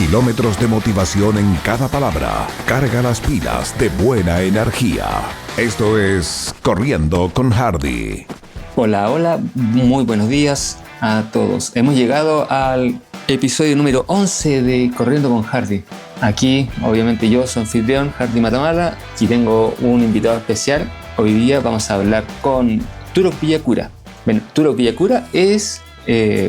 Kilómetros de motivación en cada palabra. Carga las pilas de buena energía. Esto es Corriendo con Hardy. Hola, hola, muy buenos días a todos. Hemos llegado al episodio número 11 de Corriendo con Hardy. Aquí, obviamente, yo soy anfitrión, Hardy Matamala, y tengo un invitado especial. Hoy día vamos a hablar con Turok Villacura. Bueno, Turok Villacura es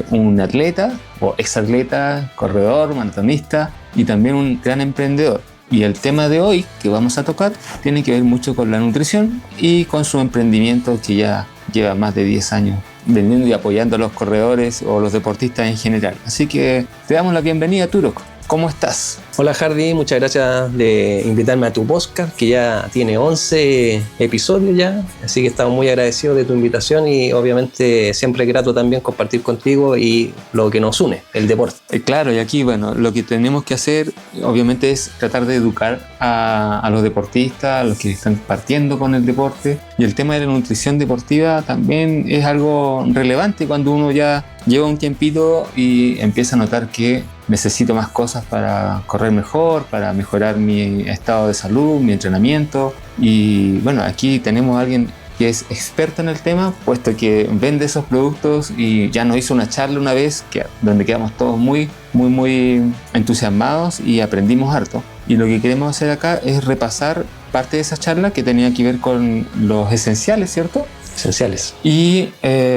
un atleta o exatleta, corredor, maratonista y también un gran emprendedor. Y el tema de hoy que vamos a tocar tiene que ver mucho con la nutrición y con su emprendimiento que ya lleva más de 10 años vendiendo y apoyando a los corredores o los deportistas en general. Así que te damos la bienvenida, Turok. ¿Cómo estás? Hola Hardy, muchas gracias de invitarme a tu podcast, que ya tiene 11 episodios ya, así que estamos muy agradecidos de tu invitación y obviamente siempre grato también compartir contigo y lo que nos une, el deporte. Claro, y aquí, bueno, lo que tenemos que hacer obviamente es tratar de educar a los deportistas, a los que están partiendo con el deporte, y el tema de la nutrición deportiva también es algo relevante cuando uno ya lleva un tiempito y empieza a notar que necesito más cosas para correr mejor, para mejorar mi estado de salud, mi entrenamiento. Y bueno, aquí tenemos a alguien que es experto en el tema, puesto que vende esos productos y ya nos hizo una charla una vez donde quedamos todos muy entusiasmados y aprendimos harto. Y lo que queremos hacer acá es repasar parte de esa charla que tenía que ver con los esenciales, ¿cierto? Esenciales. Y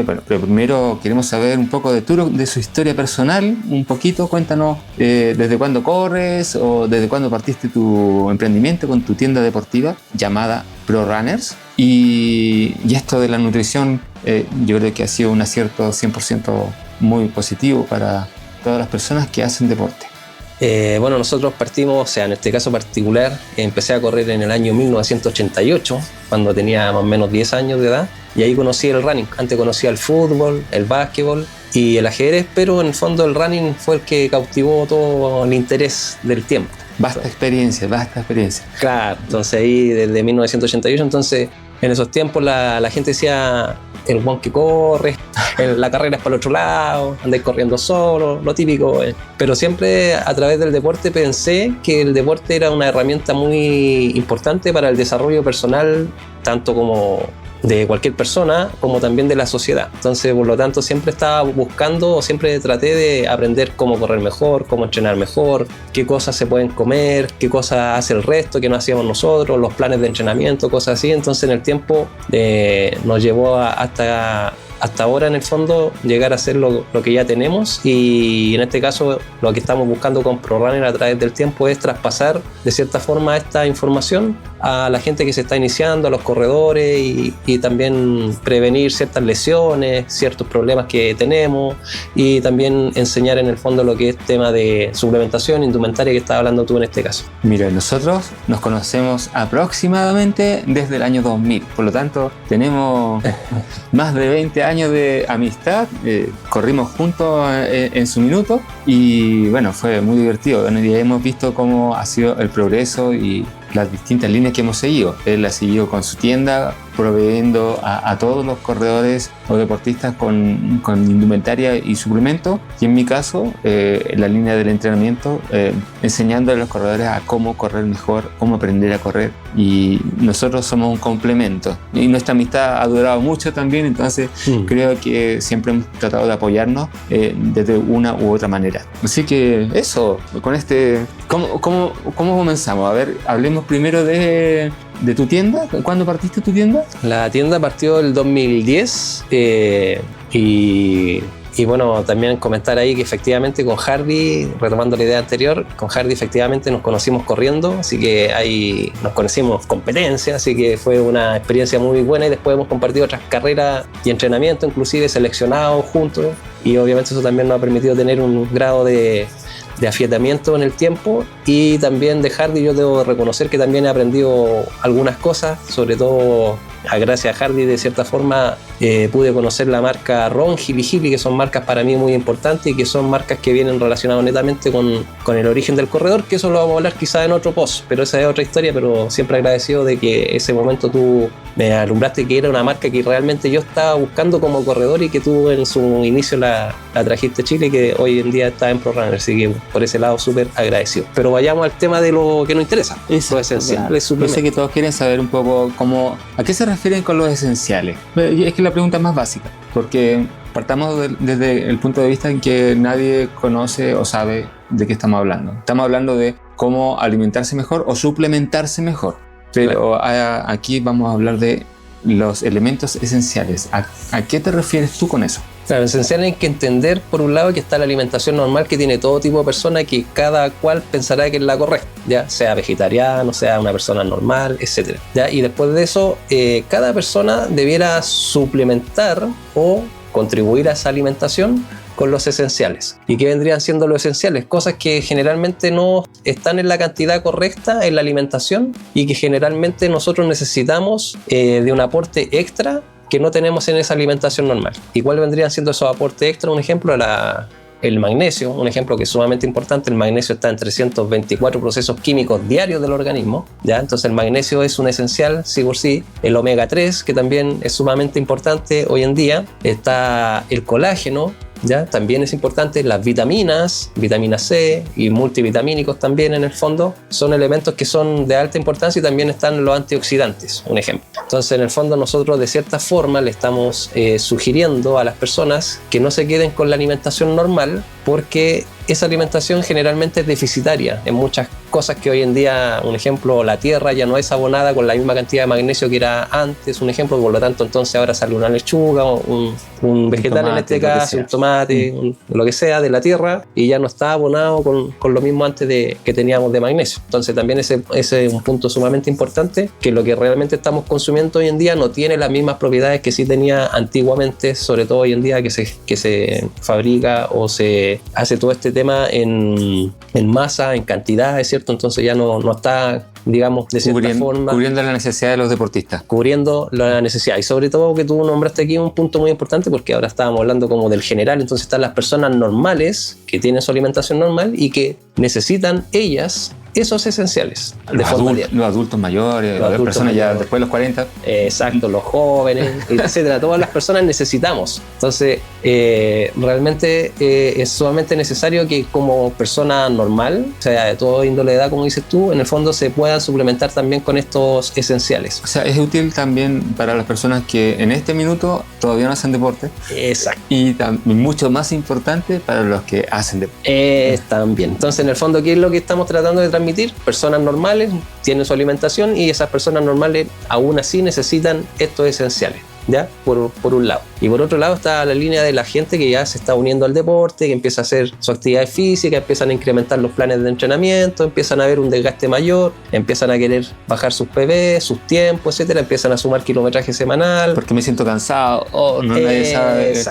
bueno, pero primero queremos saber un poco de Turok, de su historia personal, un poquito. Cuéntanos desde cuándo corres o desde cuándo partiste tu emprendimiento con tu tienda deportiva llamada Pro Runners. Y esto de la nutrición, yo creo que ha sido un acierto 100% muy positivo para todas las personas que hacen deporte. Bueno, nosotros partimos, o sea, en este caso particular, empecé a correr en el año 1988, cuando tenía más o menos 10 años de edad, y ahí conocí el running. Antes conocía el fútbol, el básquetbol y el ajedrez, pero en el fondo el running fue el que cautivó todo el interés del tiempo. Vasta experiencia. Claro, entonces ahí desde 1988, entonces en esos tiempos la gente decía: el guan que corre, la carrera es para el otro lado, andáis corriendo solo, lo típico. Pero siempre a través del deporte pensé que el deporte era una herramienta muy importante para el desarrollo personal, tanto como de cualquier persona, como también de la sociedad. Entonces, por lo tanto, siempre estaba buscando, o siempre traté de aprender cómo correr mejor, cómo entrenar mejor, qué cosas se pueden comer, qué cosas hace el resto que no hacíamos nosotros, los planes de entrenamiento, cosas así. Entonces, en el tiempo nos llevó hasta ahora, en el fondo, llegar a hacer lo que ya tenemos. Y en este caso, lo que estamos buscando con ProRunner a través del tiempo es traspasar de cierta forma esta información a la gente que se está iniciando, a los corredores, y también prevenir ciertas lesiones, ciertos problemas que tenemos, y también enseñar en el fondo lo que es tema de suplementación, indumentaria, que estás hablando tú en este caso. Mira, nosotros nos conocemos aproximadamente desde el año 2000, por lo tanto tenemos más de 20 años de amistad, corrimos juntos en su minuto y bueno, fue muy divertido. Bueno, y hemos visto cómo ha sido el progreso y las distintas líneas que hemos seguido. Él ha seguido con su tienda, proveyendo a todos los corredores o deportistas con indumentaria y suplementos, y en mi caso la línea del entrenamiento, enseñando a los corredores a cómo correr mejor, cómo aprender a correr, y nosotros somos un complemento y nuestra amistad ha durado mucho también. Entonces creo que siempre hemos tratado de apoyarnos desde una u otra manera. Así que eso, con ¿cómo comenzamos? A ver, hablemos primero de tu tienda. ¿Cuándo partiste tu tienda? La tienda partió el 2010 y bueno, también comentar ahí que efectivamente con Hardy, retomando la idea anterior, con Hardy efectivamente nos conocimos corriendo, así que ahí nos conocimos competencia, así que fue una experiencia muy buena, y después hemos compartido otras carreras y entrenamiento, inclusive seleccionados juntos, y obviamente eso también nos ha permitido tener un grado de afiatamiento en el tiempo. Y también de Hardy yo debo reconocer que también he aprendido algunas cosas, sobre todo gracias a Hardy de cierta forma pude conocer la marca Ron, Gili Gili, que son marcas para mí muy importantes y que son marcas que vienen relacionadas netamente con el origen del corredor, que eso lo vamos a hablar quizás en otro post, pero esa es otra historia. Pero siempre agradecido de que ese momento tú me alumbraste que era una marca que realmente yo estaba buscando como corredor y que tú en su inicio la trajiste a Chile y que hoy en día está en ProRunner, así que por ese lado súper agradecido. Pero vayamos al tema de lo que nos interesa, lo esencial. Yo sé que todos quieren saber un poco a qué se refieren con los esenciales. Es que la pregunta es más básica, porque partamos desde el punto de vista en que nadie conoce o sabe de qué estamos hablando. Estamos hablando de cómo alimentarse mejor o suplementarse mejor. Pero aquí vamos a hablar de los elementos esenciales. ¿A qué te refieres tú con eso? Claro, esencial hay que entender, por un lado, que está la alimentación normal que tiene todo tipo de personas, que cada cual pensará que es la correcta, ya sea vegetariano, sea una persona normal, etc. ¿Ya? Y después de eso, cada persona debiera suplementar o contribuir a esa alimentación con los esenciales. ¿Y qué vendrían siendo los esenciales? Cosas que generalmente no están en la cantidad correcta en la alimentación y que generalmente nosotros necesitamos de un aporte extra que no tenemos en esa alimentación normal. ¿Y cuál vendrían siendo esos aportes extra? Un ejemplo, el magnesio, un ejemplo que es sumamente importante. El magnesio está en 324 procesos químicos diarios del organismo, ¿ya? Entonces el magnesio es un esencial, sí por sí. El omega 3, que también es sumamente importante hoy en día. Está el colágeno, ¿ya? También es importante. Las vitaminas, vitamina C y multivitamínicos también en el fondo, son elementos que son de alta importancia, y también están los antioxidantes, un ejemplo. Entonces en el fondo nosotros de cierta forma le estamos sugiriendo a las personas que no se queden con la alimentación normal, porque esa alimentación generalmente es deficitaria en muchas cosas que hoy en día, un ejemplo, la tierra ya no es abonada con la misma cantidad de magnesio que era antes, un ejemplo, por lo tanto entonces ahora sale una lechuga, un vegetal tomate, en este caso, un tomate, lo que sea de la tierra, y ya no está abonado con lo mismo antes que teníamos de magnesio. Entonces también ese es un punto sumamente importante, que lo que realmente estamos consumiendo hoy en día no tiene las mismas propiedades que sí tenía antiguamente, sobre todo hoy en día que se fabrica o se hace todo este tema en masa, en cantidad, ¿es cierto? Entonces ya no está, digamos, de cierta forma cubriendo la necesidad de los deportistas. Cubriendo la necesidad. Y sobre todo que tú nombraste aquí un punto muy importante, porque ahora estábamos hablando como del general. Entonces están las personas normales que tienen su alimentación normal y que necesitan ellas esos esenciales de forma diaria. Los adultos mayores, las personas mayores, ya después de los 40. Exacto, los jóvenes, etcétera. Todas las personas necesitamos. Entonces, realmente es sumamente necesario que como persona normal, o sea, de todo índole de edad, como dices tú, en el fondo se puedan suplementar también con estos esenciales. O sea, es útil también para las personas que en este minuto todavía no hacen deporte. Exacto. Y mucho más importante para los que hacen deporte. También. Entonces, en el fondo, ¿qué es lo que estamos tratando de transmitir? Personas normales tienen su alimentación y esas personas normales aún así necesitan estos esenciales, ¿ya? Por un lado. Y por otro lado está la línea de la gente que ya se está uniendo al deporte, que empieza a hacer su actividad física, empiezan a incrementar los planes de entrenamiento, empiezan a ver un desgaste mayor, empiezan a querer bajar sus PB, sus tiempos, etcétera, empiezan a sumar kilometraje semanal. Porque me siento cansado, nadie sabe.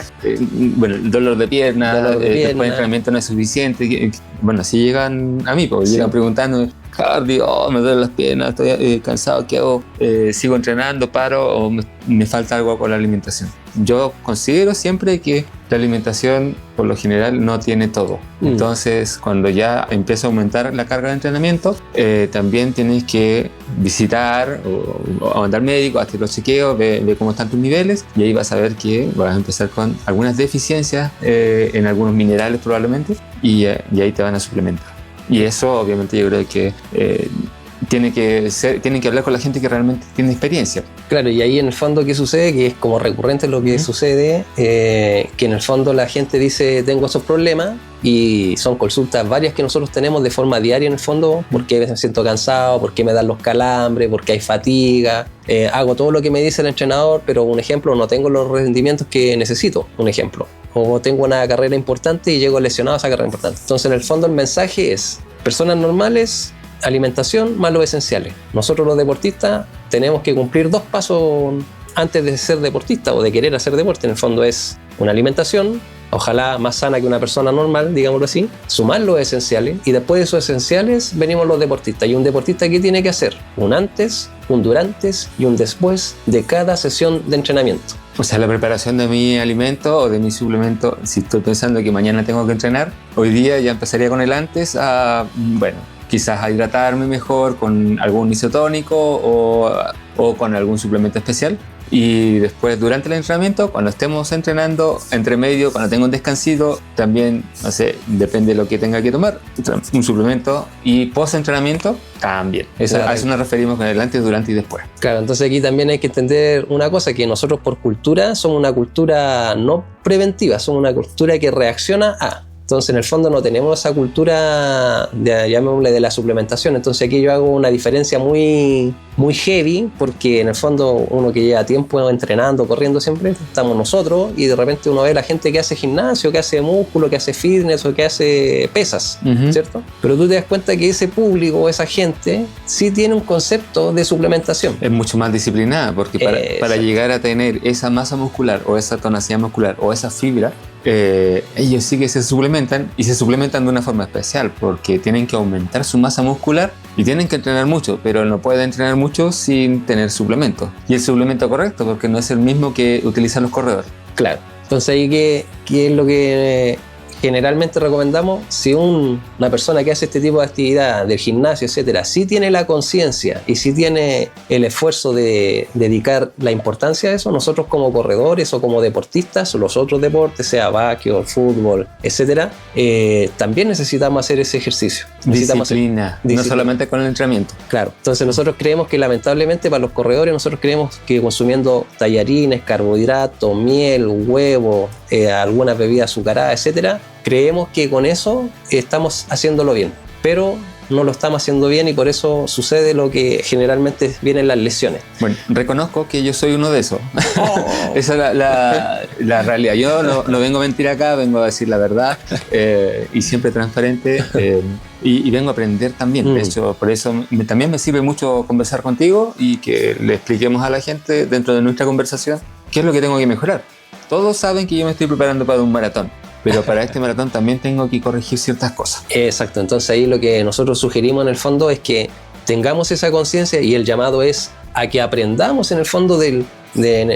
Bueno, el dolor de pierna, después el entrenamiento no es suficiente. Bueno, así llegan a mí, porque llegan preguntando, Hardy, me duelen las piernas, estoy cansado, ¿qué hago? ¿Sigo entrenando, paro o me falta algo con la alimentación? Yo considero siempre que la alimentación por lo general no tiene todo. Entonces, cuando ya empieza a aumentar la carga de entrenamiento, también tienes que visitar o mandar médico, hacer los chequeos, ve cómo están tus niveles, y ahí vas a ver que vas a empezar con algunas deficiencias en algunos minerales probablemente, y ahí te van a suplementar. Y eso obviamente yo creo que tienen que hablar con la gente que realmente tiene experiencia. Claro, y ahí en el fondo ¿qué sucede? Que es como recurrente lo que sucede, que en el fondo la gente dice tengo esos problemas, y son consultas varias que nosotros tenemos de forma diaria en el fondo, porque me siento cansado, porque me dan los calambres, porque hay fatiga, hago todo lo que me dice el entrenador, pero un ejemplo, no tengo los rendimientos que necesito, un ejemplo, o tengo una carrera importante y llego lesionado a esa carrera importante. Entonces en el fondo el mensaje es, personas normales, alimentación más los esenciales. Nosotros los deportistas tenemos que cumplir 2 pasos antes de ser deportista o de querer hacer deporte. En el fondo es una alimentación, ojalá más sana que una persona normal, digámoslo así, sumar los esenciales, y después de esos esenciales venimos los deportistas. Y un deportista, ¿qué tiene que hacer? Un antes, un durante y un después de cada sesión de entrenamiento. O sea, la preparación de mi alimento o de mi suplemento, si estoy pensando que mañana tengo que entrenar, hoy día ya empezaría con el antes a, bueno, quizás a hidratarme mejor con algún isotónico o con algún suplemento especial. Y después, durante el entrenamiento, cuando estemos entrenando, entre medio, cuando tengo un descansito, también, no sé, depende de lo que tenga que tomar, un suplemento. Y post-entrenamiento, también. A eso nos referimos con el antes, durante y después. Claro, entonces aquí también hay que entender una cosa, que nosotros por cultura somos una cultura no preventiva, somos una cultura que reacciona a... Entonces, en el fondo no tenemos esa cultura, llamémosle, de la suplementación. Entonces aquí yo hago una diferencia muy heavy, porque en el fondo uno que lleva tiempo entrenando, corriendo siempre, estamos nosotros, y de repente uno ve a la gente que hace gimnasio, que hace músculo, que hace fitness o que hace pesas, ¿cierto? Pero tú te das cuenta que ese público, esa gente, sí tiene un concepto de suplementación. Es mucho más disciplinada, porque para llegar a tener esa masa muscular o esa tonacidad muscular o esa fibra, ellos sí que se suplementan, y se suplementan de una forma especial, porque tienen que aumentar su masa muscular y tienen que entrenar mucho, pero no pueden entrenar mucho sin tener suplemento. Y el suplemento correcto, porque no es el mismo que utilizan los corredores. Claro. Entonces ahí ¿qué es lo que generalmente recomendamos? Si una persona que hace este tipo de actividad del gimnasio, etcétera, sí tiene la conciencia y sí tiene el esfuerzo de dedicar la importancia a eso, nosotros como corredores o como deportistas o los otros deportes, sea básquetbol, fútbol, etcétera, también necesitamos hacer ese ejercicio. Disciplina, no solamente con el entrenamiento. Claro. Entonces nosotros creemos que, lamentablemente, para los corredores, nosotros creemos que consumiendo tallarines, carbohidratos, miel, huevo, algunas bebidas azucaradas, etcétera, creemos que con eso estamos haciéndolo bien, pero no lo estamos haciendo bien, y por eso sucede lo que generalmente vienen las lesiones. Bueno, reconozco que yo soy uno de esos. Esa es la realidad. Yo no vengo a mentir acá, vengo a decir la verdad, y siempre transparente, y vengo a aprender también. De hecho, por eso también me sirve mucho conversar contigo y que le expliquemos a la gente dentro de nuestra conversación qué es lo que tengo que mejorar. Todos saben que yo me estoy preparando para un maratón, pero para este maratón también tengo que corregir ciertas cosas. Exacto, entonces ahí lo que nosotros sugerimos en el fondo es que tengamos esa conciencia, y el llamado es a que aprendamos en el fondo de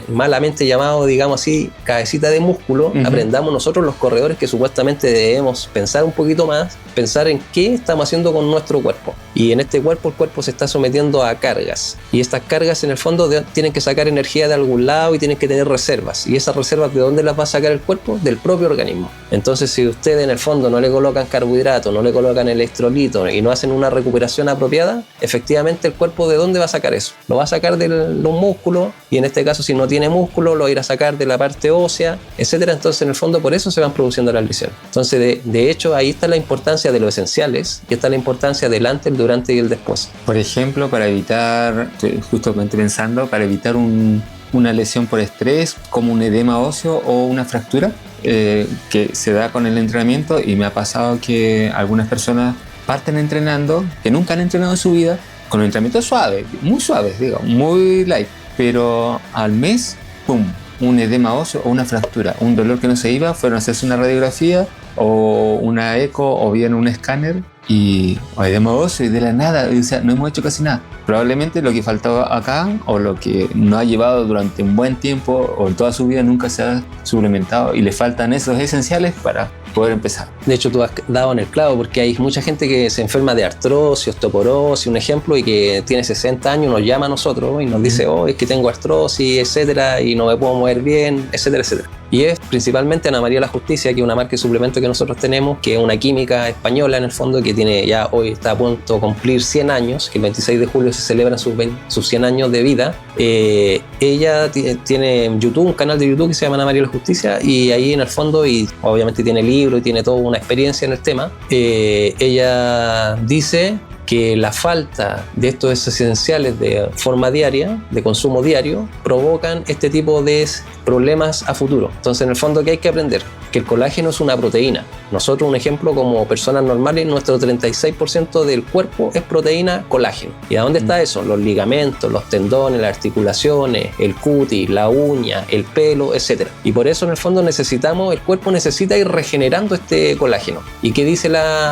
malamente llamado, digamos así, cabecita de músculo, aprendamos nosotros los corredores, que supuestamente debemos pensar un poquito más, pensar en qué estamos haciendo con nuestro cuerpo. Y en este cuerpo, el cuerpo se está sometiendo a cargas, y estas cargas en el fondo tienen que sacar energía de algún lado y tienen que tener reservas, y esas reservas, ¿de dónde las va a sacar el cuerpo? Del propio organismo. Entonces, si ustedes en el fondo no le colocan carbohidratos, no le colocan electrolitos y no hacen una recuperación apropiada, efectivamente el cuerpo, ¿de dónde va a sacar eso? Lo va a sacar de los músculos, y en este caso, si no tiene músculo, lo va a ir a sacar de la parte ósea, etcétera. Entonces, en el fondo, por eso se van produciendo las lesiones. Entonces, de hecho, ahí está la importancia de los esenciales, y está la importancia del antes, el durante y el después. Por ejemplo, para evitar, justamente pensando, para evitar una lesión por estrés, como un edema óseo o una fractura, que se da con el entrenamiento, y me ha pasado que algunas personas parten entrenando, que nunca han entrenado en su vida, con entrenamiento suave, muy suaves, digo, muy light, pero al mes, ¡pum!, un edema óseo o una fractura, un dolor que no se iba, fueron a hacerse una radiografía o una eco o bien un escáner, y edema óseo, y de la nada, o sea, no hemos hecho casi nada. Probablemente lo que faltaba acá, o lo que no ha llevado durante un buen tiempo o en toda su vida, nunca se ha suplementado, y le faltan esos esenciales para poder empezar. De hecho, tú has dado en el clavo, porque hay mucha gente que se enferma de artrosis, osteoporosis, un ejemplo, y que tiene 60 años, nos llama a nosotros y nos dice, es que tengo artrosis, etcétera, y no me puedo mover bien, etcétera, etcétera. Y es principalmente Ana María La Justicia, que es una marca de suplemento que nosotros tenemos, que es una química española en el fondo, que tiene ya hoy está a punto de cumplir 100 años, que el 26 de julio se celebran sus 100 años de vida. Ella tiene en YouTube, un canal de YouTube que se llama Ana María La Justicia, y ahí en el fondo, y obviamente tiene libros y tiene toda una experiencia en el tema, ella dice que la falta de estos esenciales de forma diaria, de consumo diario, provocan este tipo de problemas a futuro. Entonces, en el fondo, ¿qué hay que aprender? que el colágeno es una proteína. Nosotros, un ejemplo, como personas normales, nuestro 36% del cuerpo es proteína colágeno. ¿Y a dónde está eso? Los ligamentos, los tendones, las articulaciones, el cutis, la uña, el pelo, etc. Y por eso en el fondo el cuerpo necesita ir regenerando este colágeno. ¿Y qué dice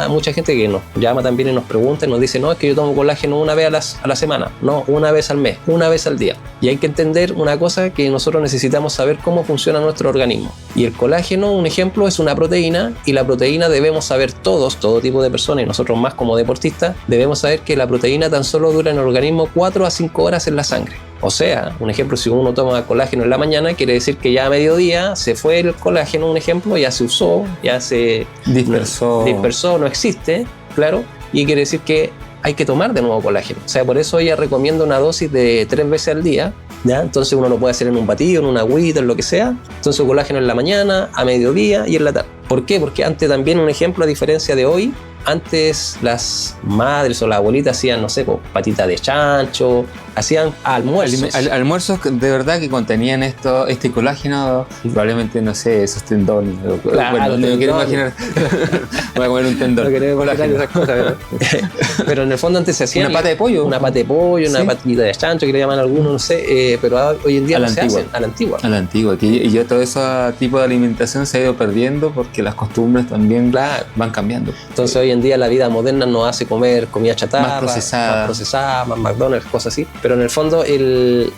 mucha gente que nos llama también y nos pregunta y nos dice, no, es que yo tomo colágeno una vez a la semana, no, una vez al mes, una vez al día? Y hay que entender una cosa, que nosotros necesitamos saber cómo funciona nuestro organismo. Y el colágeno, un ejemplo, es una proteína, y la proteína debemos saber todo tipo de personas, y nosotros más como deportistas, debemos saber que la proteína tan solo dura en el organismo 4 a 5 horas en la sangre. O sea, un ejemplo, si uno toma colágeno en la mañana, quiere decir que ya a mediodía se fue el colágeno, un ejemplo, ya se usó, ya se dispersó, no existe, claro, y quiere decir que hay que tomar de nuevo colágeno. O sea, por eso ella recomienda una dosis de 3 veces al día, ¿ya? Entonces uno lo puede hacer en un batido, en una agüita, en lo que sea. Entonces colágeno en la mañana, a mediodía y en la tarde. ¿Por qué? Porque antes también, un ejemplo, a diferencia de hoy, antes las madres o las abuelitas hacían, no sé, patita de chancho, hacían almuerzos. Almuerzos de verdad que contenían este colágeno, probablemente, no sé, esos tendones. Claro, bueno, no me quiero imaginar. Voy a comer un tendón. No queremos imaginar esas cosas, pero en el fondo antes se hacían... Una pata de pollo. Una pata de pollo, una patita de chancho, que le llaman algunos, no sé, pero hoy en día no se hacen, a la antigua. A la antigua. Y ya todo ese tipo de alimentación se ha ido perdiendo porque las costumbres también van cambiando. Entonces hoy en día la vida moderna nos hace comer comida chatarra, más procesada, más McDonald's, cosas así. Pero en el fondo el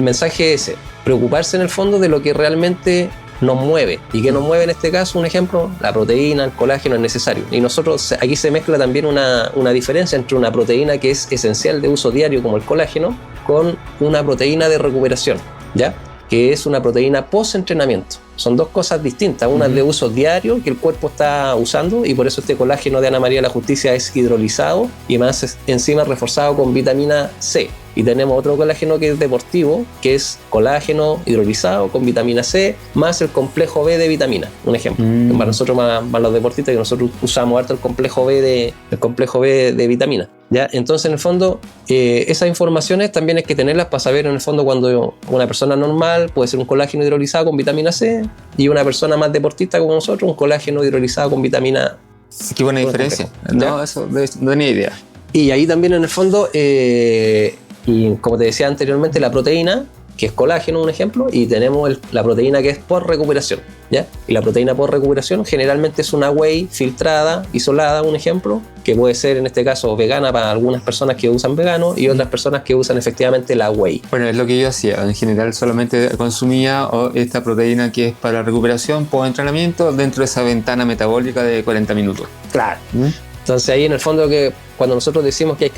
mensaje es ese: preocuparse en el fondo de lo que realmente nos mueve. ¿Y qué nos mueve en este caso? Un ejemplo, la proteína, el colágeno es necesario. Y nosotros, aquí se mezcla también una diferencia entre una proteína que es esencial de uso diario, como el colágeno, con una proteína de recuperación, ¿ya? Que es una proteína post-entrenamiento. Son dos cosas distintas. Una es de uso diario, que el cuerpo está usando, y por eso este colágeno de Ana María de la Justicia es hidrolizado y más encima reforzado con vitamina C. Y tenemos otro colágeno que es deportivo, que es colágeno hidrolizado con vitamina C, más el complejo B de vitamina, un ejemplo. Para nosotros, más los deportistas, que nosotros usamos harto el complejo B de vitamina, ¿ya? Entonces, en el fondo, esas informaciones también hay que tenerlas para saber, en el fondo, cuando una persona normal puede ser un colágeno hidrolizado con vitamina C, y una persona más deportista como nosotros, un colágeno hidrolizado con vitamina... Qué buena diferencia. No, eso no tenía idea. Y ahí también, en el fondo, y como te decía anteriormente, la proteína, que es colágeno, un ejemplo, y tenemos la proteína que es por recuperación, ¿ya? Y la proteína por recuperación generalmente es una whey filtrada, isolada, un ejemplo, que puede ser en este caso vegana para algunas personas que usan vegano y otras personas que usan efectivamente la whey. Bueno, es lo que yo hacía. En general solamente consumía esta proteína que es para recuperación post entrenamiento dentro de esa ventana metabólica de 40 minutos. Claro. Entonces ahí en el fondo, que cuando nosotros decimos que hay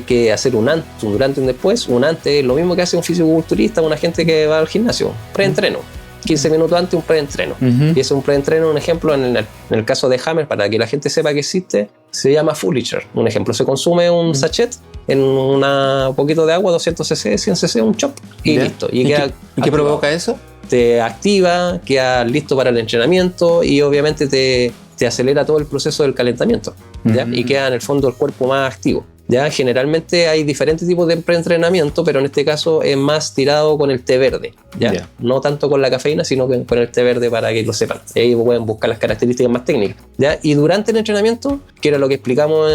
que hacer un antes, un durante y un después. Un antes es lo mismo que hace un fisiculturista, una gente que va al gimnasio, preentreno. 15 minutos antes, un preentreno. Y ese es un preentreno, un ejemplo, en el caso de Hammer, para que la gente sepa que existe, se llama Fullicher. Un ejemplo, se consume un sachet en un poquito de agua, 200 cc, 100 cc, un chop, y listo. ¿Y qué provoca eso? Te activa, queda listo para el entrenamiento y obviamente te acelera todo el proceso del calentamiento, ¿ya? Y queda en el fondo el cuerpo más activo. Ya, generalmente hay diferentes tipos de preentrenamiento, pero en este caso es más tirado con el té verde, ¿ya? No tanto con la cafeína, sino con el té verde, para que lo sepan. Ahí pueden buscar las características más técnicas, ¿ya? Y durante el entrenamiento, que era lo que explicamos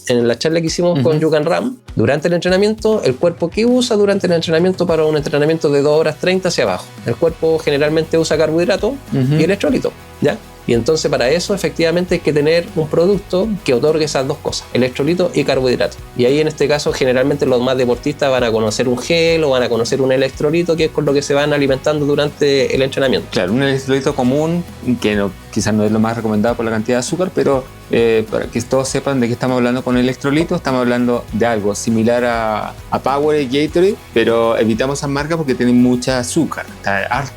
en la charla que hicimos con Yukan Ram, durante el entrenamiento, el cuerpo, ¿qué usa durante el entrenamiento para un entrenamiento de 2 horas 30 hacia abajo? El cuerpo generalmente usa carbohidrato y electrolito, ¿ya? Y entonces para eso efectivamente hay que tener un producto que otorgue esas dos cosas, electrolito y carbohidrato. Y ahí en este caso generalmente los más deportistas van a conocer un gel o van a conocer un electrolito, que es con lo que se van alimentando durante el entrenamiento. Claro, un electrolito común, que quizás no es lo más recomendado por la cantidad de azúcar, pero para que todos sepan de qué estamos hablando con electrolito, estamos hablando de algo similar a Powerade y Gatorade, pero evitamos esas marcas porque tienen mucha azúcar,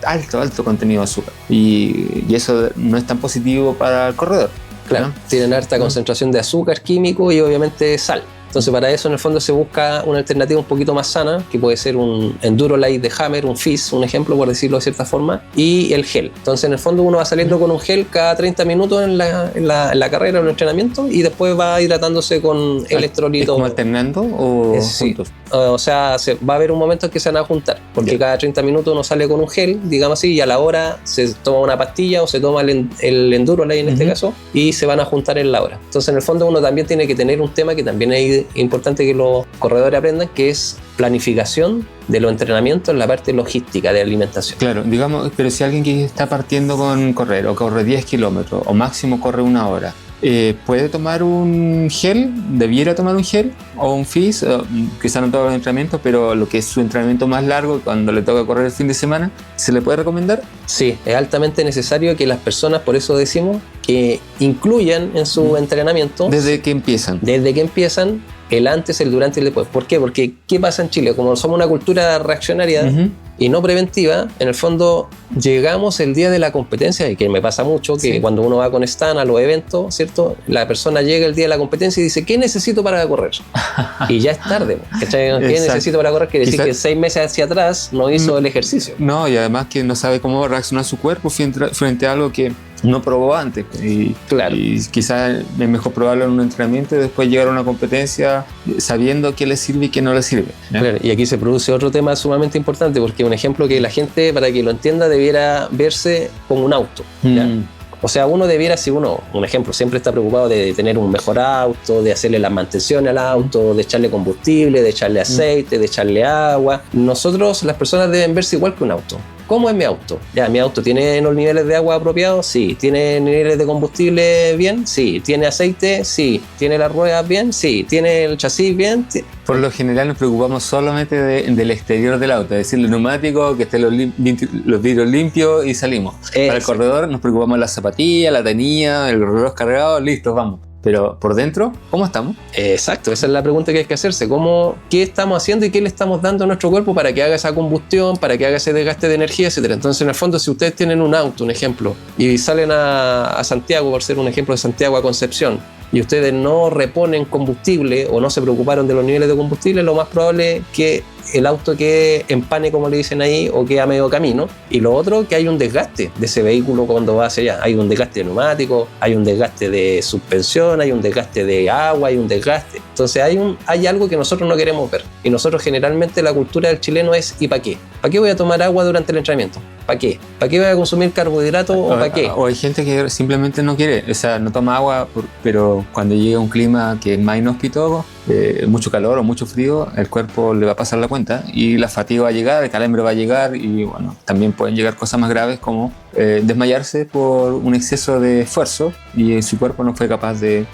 alto contenido de azúcar, y eso no es tan positivo para el corredor. Claro, ¿no? Tienen alta concentración de azúcar químico y obviamente sal. Entonces para eso en el fondo se busca una alternativa un poquito más sana, que puede ser un Enduro Light de Hammer, un Fizz, un ejemplo, por decirlo de cierta forma, y el gel. Entonces en el fondo uno va saliendo con un gel cada 30 minutos en la carrera o en el entrenamiento, y después va hidratándose con electrolito. ¿Es como alternando o sí, juntos? o sea, va a haber un momento en que se van a juntar, porque cada 30 minutos uno sale con un gel, digamos así, y a la hora se toma una pastilla o se toma el Endurolite en este caso, y se van a juntar en la hora. Entonces, en el fondo, uno también tiene que tener un tema que también es importante que los corredores aprendan, que es planificación de los entrenamientos en la parte logística de alimentación. Claro, digamos, pero si alguien que está partiendo con correr o corre 10 kilómetros o máximo corre 1 hora, ¿puede tomar un gel? ¿Debiera tomar un gel o un FIS? Quizá no todos los entrenamientos, pero lo que es su entrenamiento más largo, cuando le toca correr el fin de semana, ¿se le puede recomendar? Sí, es altamente necesario que las personas, por eso decimos, que incluyan en su entrenamiento. ¿Desde que empiezan? Desde que empiezan, el antes, el durante y el después. ¿Por qué? Porque ¿qué pasa en Chile? Como somos una cultura reaccionaria y no preventiva, en el fondo llegamos el día de la competencia, y que me pasa mucho, que cuando uno va con Stan a los eventos, ¿cierto? La persona llega el día de la competencia y dice, ¿qué necesito para correr? Y ya es tarde, ¿cachai? ¿Qué necesito para correr? Quiere decir que 6 meses hacia atrás no hizo el ejercicio. No, y además que no sabe cómo va a reaccionar su cuerpo frente a algo que no probó antes. Y quizás es mejor probarlo en un entrenamiento y después llegar a una competencia sabiendo qué le sirve y qué no le sirve. Claro, y aquí se produce otro tema sumamente importante, porque un ejemplo que la gente, para que lo entienda, debiera verse como un auto. ¿Ya? O sea, uno debiera, si uno, un ejemplo, siempre está preocupado de tener un mejor auto, de hacerle las mantenciones al auto, de echarle combustible, de echarle aceite, de echarle agua. Nosotros, las personas, deben verse igual que un auto. ¿Cómo es mi auto? Ya, mi auto tiene los niveles de agua apropiados, sí. ¿Tiene niveles de combustible bien? Sí. ¿Tiene aceite? Sí. ¿Tiene las ruedas bien? Sí. ¿Tiene el chasis bien? Sí. Por lo general nos preocupamos solamente del exterior del auto, es decir, los neumáticos, que estén los vidrios limpios y salimos. Para el corredor nos preocupamos de la zapatilla, la tenía, el reloj cargado, listo, vamos. Pero por dentro, ¿cómo estamos? Exacto, esa es la pregunta que hay que hacerse. ¿Qué estamos haciendo y qué le estamos dando a nuestro cuerpo para que haga esa combustión, para que haga ese desgaste de energía, etcétera? Entonces, en el fondo, si ustedes tienen un auto, un ejemplo, y salen a Santiago, por ser un ejemplo de Santiago a Concepción, y ustedes no reponen combustible o no se preocuparon de los niveles de combustible, lo más probable es que el auto quede en pane, como le dicen ahí, o quede a medio camino. Y lo otro, que hay un desgaste de ese vehículo cuando va hacia allá. Hay un desgaste de neumático, hay un desgaste de suspensión, hay un desgaste de agua, hay un desgaste. Entonces hay algo que nosotros no queremos ver. Y nosotros generalmente la cultura del chileno es ¿y para qué? ¿Para qué voy a tomar agua durante el entrenamiento? ¿Para qué? ¿Para qué voy a consumir carbohidratos o para qué? O hay gente que simplemente no quiere, o sea, no toma agua, pero cuando llega un clima que es más inhóspito, mucho calor o mucho frío, el cuerpo le va a pasar la cuenta y la fatiga va a llegar, el calambre va a llegar y bueno, también pueden llegar cosas más graves como desmayarse por un exceso de esfuerzo y su cuerpo no fue capaz de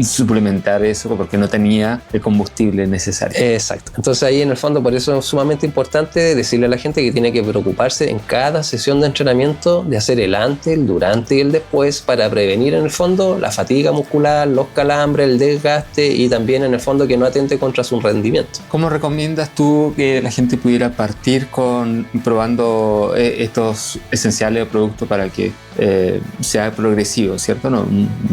suplementar eso porque no tenía el combustible necesario. Exacto. Entonces ahí en el fondo, por eso es sumamente importante decirle a la gente que tiene que preocuparse en cada sesión de entrenamiento de hacer el antes, el durante y el después para prevenir en el fondo la fatiga muscular, los calambres, el desgaste y también en el fondo que no atente contra su rendimiento. ¿Cómo recomiendas tú que la gente pudiera partir probando estos esenciales o productos para que sea progresivo, ¿cierto? No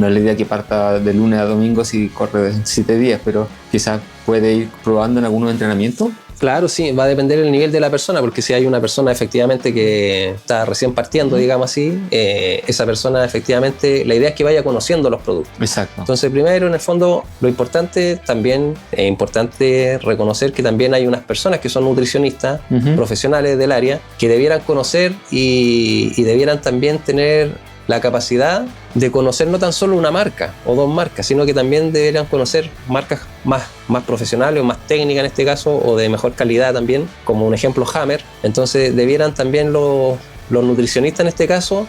es la idea que parta de lunes a domingo si corre 7 días, pero quizás puede ir probando en algunos entrenamientos. Claro, sí, va a depender del nivel de la persona, porque si hay una persona efectivamente que está recién partiendo, digamos así, esa persona efectivamente, la idea es que vaya conociendo los productos. Exacto. Entonces, primero, en el fondo, lo importante también, es importante reconocer que también hay unas personas que son nutricionistas, profesionales del área, que debieran conocer y debieran también tener la capacidad de conocer no tan solo una marca o dos marcas, sino que también deberían conocer marcas más profesionales o más técnicas en este caso, o de mejor calidad también, como un ejemplo Hammer. Entonces debieran también los nutricionistas en este caso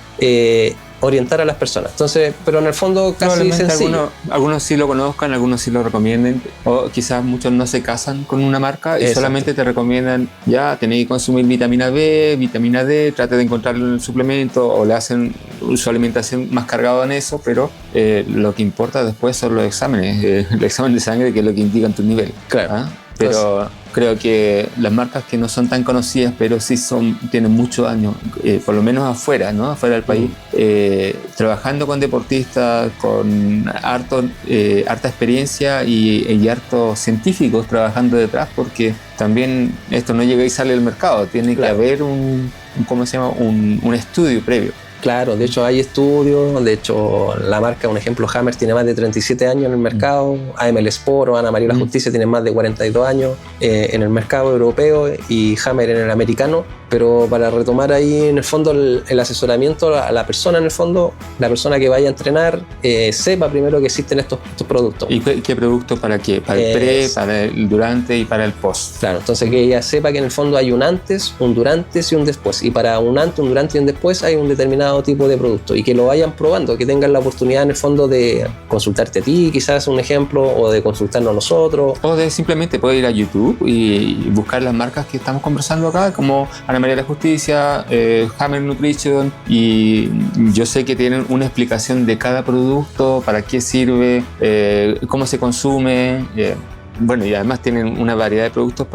orientar a las personas. Entonces, pero en el fondo casi sencillo. Algunos sí lo conozcan, algunos sí lo recomienden, o quizás muchos no se casan con una marca y solamente te recomiendan, ya tenéis que consumir vitamina B, vitamina D, trate de encontrarlo en el suplemento, o le hacen su alimentación más cargado en eso, pero lo que importa después son los exámenes, el examen de sangre, que es lo que indica tu nivel. Claro. ¿Ah? Pero creo que las marcas que no son tan conocidas, pero sí tienen muchos años, por lo menos afuera, ¿no? Afuera del país, trabajando con deportistas, con harta experiencia y hartos científicos trabajando detrás, porque también esto no llega y sale al mercado, tiene que haber un estudio previo. Claro, de hecho hay estudios, de hecho la marca, un ejemplo, Hammer tiene más de 37 años en el mercado, AML Sport o Ana María La Justicia tienen más de 42 años en el mercado europeo y Hammer en el americano, pero para retomar ahí en el fondo el asesoramiento a la persona, en el fondo, la persona que vaya a entrenar sepa primero que existen estos productos. ¿Y qué productos para qué? Para el pre, para el durante y para el post. Claro, entonces que ella sepa que en el fondo hay un antes, un durante y un después, y para un antes, un durante y un después hay un determinado tipo de producto y que lo vayan probando, que tengan la oportunidad en el fondo de consultarte a ti, quizás un ejemplo, o de consultarnos a nosotros. O de simplemente poder ir a YouTube y buscar las marcas que estamos conversando acá, como Ana María La Justicia, Hammer Nutrition, y yo sé que tienen una explicación de cada producto, para qué sirve, cómo se consume, bueno, y además tienen una variedad de productos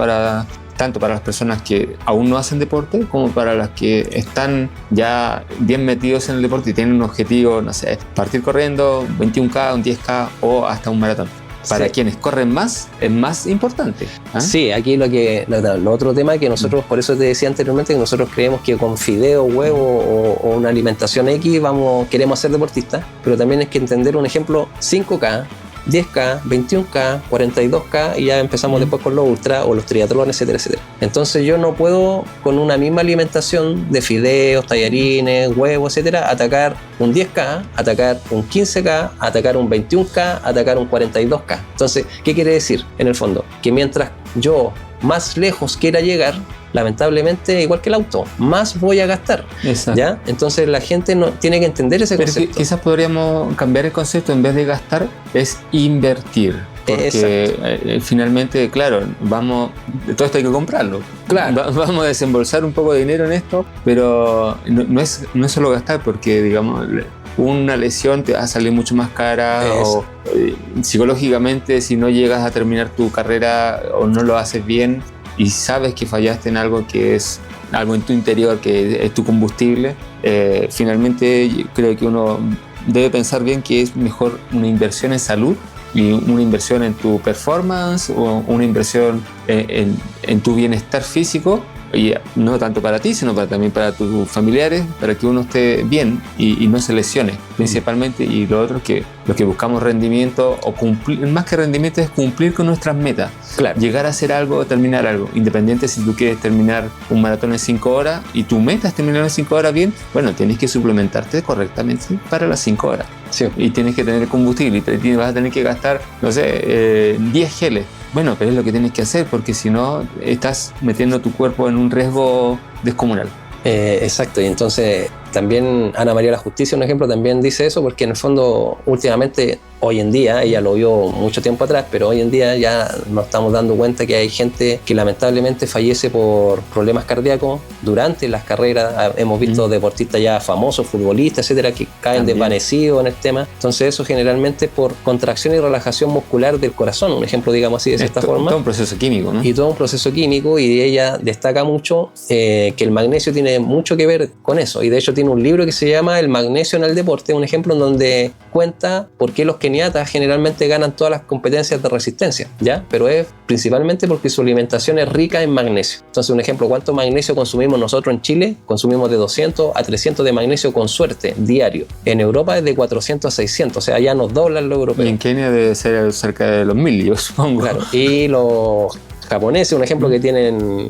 tanto para las personas que aún no hacen deporte como para las que están ya bien metidos en el deporte y tienen un objetivo, no sé, partir corriendo 21K, un 10K o hasta un maratón. Para quienes corren más, es más importante. Sí, aquí lo otro tema que nosotros, por eso te decía anteriormente, que nosotros creemos que con fideo, huevo o una alimentación X queremos ser deportistas, pero también es que entender un ejemplo 5K, 10K, 21K, 42K y ya empezamos después con los ultra o los triatlones, etcétera, etcétera. Entonces yo no puedo con una misma alimentación de fideos, tallarines, huevos, etcétera, atacar un 10K, atacar un 15K, atacar un 21K, atacar un 42K. Entonces, ¿qué quiere decir? En el fondo, que mientras yo más lejos quiera llegar, lamentablemente, igual que el auto, más voy a gastar. Exacto. ¿Ya? Entonces la gente no tiene que entender ese concepto. Quizás podríamos cambiar el concepto, en vez de gastar, es invertir. Porque finalmente, claro, todo esto hay que comprarlo. Claro. Vamos a desembolsar un poco de dinero en esto, pero no es solo gastar, porque digamos, una lesión te va a salir mucho más cara, o psicológicamente, si no llegas a terminar tu carrera o no lo haces bien y sabes que fallaste en algo que es algo en tu interior, que es tu combustible, finalmente yo creo que uno debe pensar bien que es mejor una inversión en salud y una inversión en tu performance o una inversión en tu bienestar físico, y no tanto para ti, sino también para tus familiares, para que uno esté bien y no se lesione principalmente. Y lo otro es que lo que buscamos rendimiento, o cumplir, más que rendimiento, es cumplir con nuestras metas. Claro. Llegar a hacer algo, terminar algo, independiente si tú quieres terminar un maratón en 5 horas y tu meta es terminar en 5 horas bien, bueno, tienes que suplementarte correctamente para las 5 horas. Sí. Y tienes que tener combustible y vas a tener que gastar, no sé, 10 geles. Bueno, pero es lo que tienes que hacer, porque si no estás metiendo tu cuerpo en un riesgo descomunal. Exacto, y entonces también Ana María La Justicia, un ejemplo, también dice eso, porque en el fondo últimamente, hoy en día, ella lo vio mucho tiempo atrás, pero hoy en día ya nos estamos dando cuenta que hay gente que lamentablemente fallece por problemas cardíacos durante las carreras. Hemos visto deportistas ya famosos, futbolistas, etcétera, que caen desvanecidos en el tema. Entonces eso generalmente es por contracción y relajación muscular del corazón, un ejemplo, digamos así, de esta forma. Todo un proceso químico, ¿no? Y todo un proceso químico, y ella destaca mucho que el magnesio tiene mucho que ver con eso, y de hecho tiene un libro que se llama El magnesio en el deporte, un ejemplo en donde cuenta por qué los keniatas generalmente ganan todas las competencias de resistencia, ¿ya? Pero es principalmente porque su alimentación es rica en magnesio. Entonces, un ejemplo, ¿cuánto magnesio consumimos nosotros en Chile? Consumimos de 200 a 300 de magnesio con suerte, diario. En Europa es de 400 a 600, o sea, ya nos doblan los europeos. Y en Kenia debe ser cerca de los 1000, yo supongo. Claro. Y los japoneses, un ejemplo, que tienen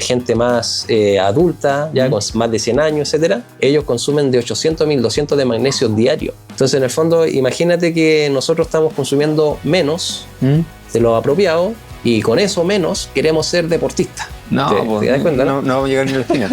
gente más adulta, ya con más de 100 años, etcétera, ellos consumen de 800 a 1200 de magnesio diario. Entonces, en el fondo, imagínate que nosotros estamos consumiendo menos de lo apropiado, y con eso menos queremos ser deportistas. No, ¿Te das cuenta? No vamos a llegar ni a la esquina.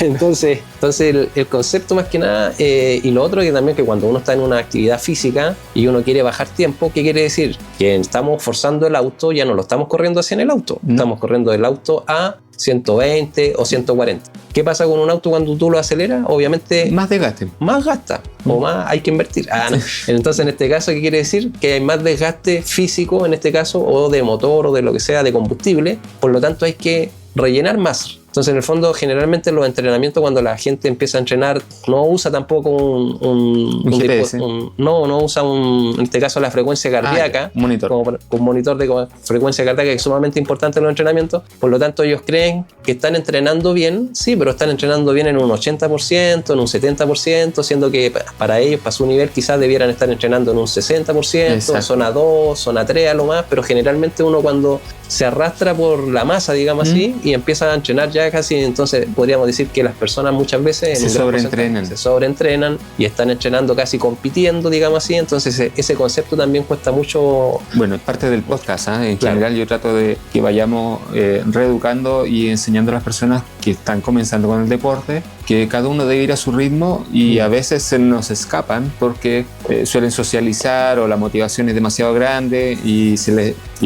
Entonces el concepto más que nada, y lo otro que también, que cuando uno está en una actividad física y uno quiere bajar tiempo, ¿qué quiere decir? Que estamos forzando el auto, ya no lo estamos corriendo hacia en el auto, estamos corriendo el auto a 120 o 140. ¿Qué pasa con un auto cuando tú lo aceleras? Obviamente más desgaste. Más gasta, o más hay que invertir. No. Entonces, en este caso, ¿qué quiere decir? Que hay más desgaste físico, en este caso, o de motor, o de lo que sea, de combustible. Por lo tanto, hay que rellenar más Entonces, en el fondo, generalmente los entrenamientos, cuando la gente empieza a entrenar, no usa tampoco un GPS. no usa en este caso la frecuencia cardíaca, un monitor. como un monitor de frecuencia cardíaca, que es sumamente importante en los entrenamientos. Por lo tanto, ellos creen que están entrenando bien, sí, pero están entrenando bien en un 80%, en un 70%, siendo que para ellos, para su nivel, quizás debieran estar entrenando en un 60%, Exacto. zona 2, zona 3 a lo más, pero generalmente uno cuando se arrastra por la masa, digamos así, y empieza a entrenar ya casi, entonces podríamos decir que las personas muchas veces Se en un gran sobreentrenan. porcentaje se sobreentrenan y están entrenando casi compitiendo, digamos así, entonces ese concepto también cuesta mucho. Bueno, es parte del podcast, ¿eh? En Claro. general yo trato de que vayamos reeducando y enseñando a las personas que están comenzando con el deporte que cada uno debe ir a su ritmo y a veces se nos escapan porque suelen socializar o la motivación es demasiado grande y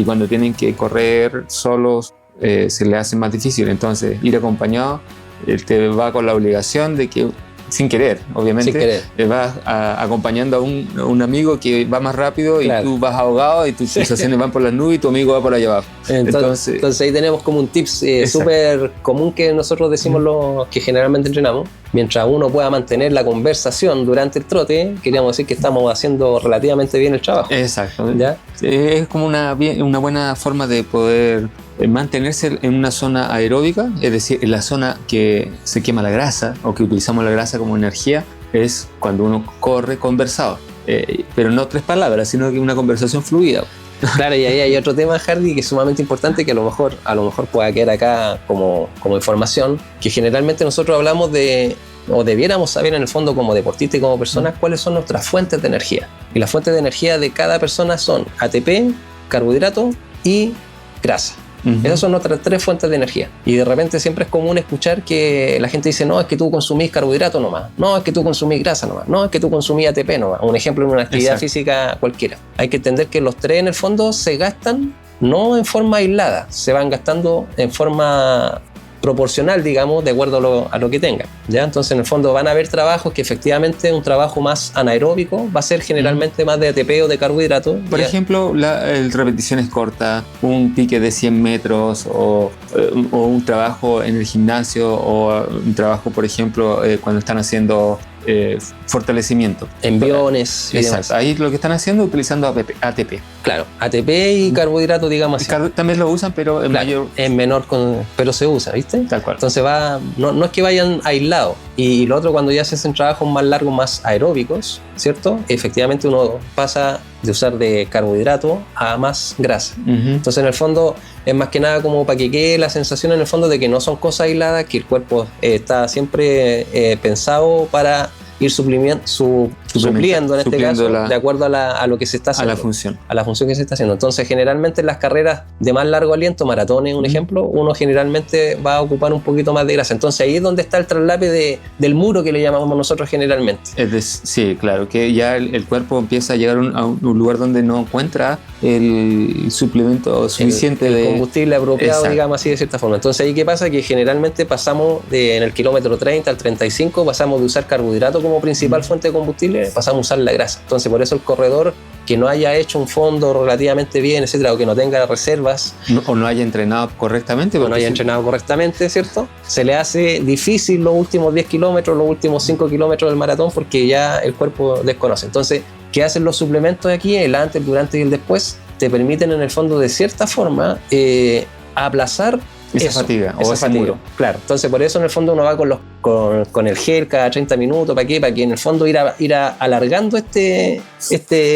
cuando tienen que correr solos se les hace más difícil. Entonces ir acompañado te va con la obligación de que sin querer, obviamente, Sin querer. vas acompañando a un amigo que va más rápido y Claro. tú vas ahogado y tus pulsaciones van por las nubes y tu amigo va por allá abajo. Entonces ahí tenemos como un tips Exacto. súper común que nosotros decimos los que generalmente entrenamos. Mientras uno pueda mantener la conversación durante el trote, queríamos decir que estamos haciendo relativamente bien el trabajo. Exacto. ¿Ya? Es como una buena forma de poder mantenerse en una zona aeróbica, es decir, en la zona que se quema la grasa o que utilizamos la grasa como energía, es cuando uno corre conversado. Pero no 3 palabras, sino que una conversación fluida. Claro, y ahí hay otro tema, Hardy, que es sumamente importante, que a lo mejor pueda quedar acá como información, que generalmente nosotros hablamos de, o debiéramos saber en el fondo como deportistas y como personas, cuáles son nuestras fuentes de energía. Y las fuentes de energía de cada persona son ATP, carbohidrato y grasa. Esas son nuestras 3 fuentes de energía. Y de repente siempre es común escuchar que la gente dice, no, es que tú consumís carbohidrato nomás, no, es que tú consumís grasa nomás, no, es que tú consumís ATP nomás. Un ejemplo en una actividad Exacto. física cualquiera. Hay que entender que los 3 en el fondo se gastan no en forma aislada, se van gastando en forma proporcional, digamos, de acuerdo a lo que tengan, ¿ya? Entonces, en el fondo van a haber trabajos que efectivamente un trabajo más anaeróbico va a ser generalmente más de ATP o de carbohidrato. Por ¿ya? ejemplo, repeticiones cortas, un pique de 100 metros o un trabajo en el gimnasio o un trabajo, por ejemplo, cuando están haciendo fortalecimiento. Enviones y demás. Exacto. Ahí lo que están haciendo es utilizando ATP. Claro, ATP y carbohidratos, digamos así. También lo usan, pero en Claro, mayor... en menor, pero se usa, ¿viste? Tal cual. Entonces no es que vayan aislados. Y lo otro, cuando ya se hacen trabajos más largos, más aeróbicos, ¿cierto? Efectivamente uno pasa de usar de carbohidrato a más grasa. Entonces, en el fondo, es más que nada como para que quede la sensación en el fondo de que no son cosas aisladas, que el cuerpo está siempre pensado para ir supliendo en este caso, de acuerdo a lo que se está haciendo. A la función que se está haciendo. Entonces, generalmente en las carreras de más largo aliento, maratones, un ejemplo, uno generalmente va a ocupar un poquito más de grasa. Entonces, ahí es donde está el traslape del muro que le llamamos nosotros generalmente. Sí, claro, que ya el cuerpo empieza a llegar a un lugar donde no encuentra el suplemento suficiente el de combustible apropiado, Exacto. digamos así, de cierta forma. Entonces, ahí ¿qué pasa? Que generalmente pasamos en el kilómetro 30 al 35, pasamos de usar carbohidrato como principal fuente de combustible, pasamos a usar la grasa. Entonces, por eso el corredor que no haya hecho un fondo relativamente bien, etcétera, o que no tenga reservas, o no haya entrenado correctamente, o no haya entrenado correctamente, ¿cierto? Se le hace difícil los últimos 10 kilómetros, los últimos 5 kilómetros del maratón, porque ya el cuerpo desconoce. Entonces, ¿qué hacen los suplementos de aquí? El antes, el durante y el después te permiten en el fondo de cierta forma aplazar esa fatiga o ese muro. Claro, entonces por eso en el fondo uno va con el gel cada 30 minutos. ¿Para qué? Para que en el fondo ir alargando este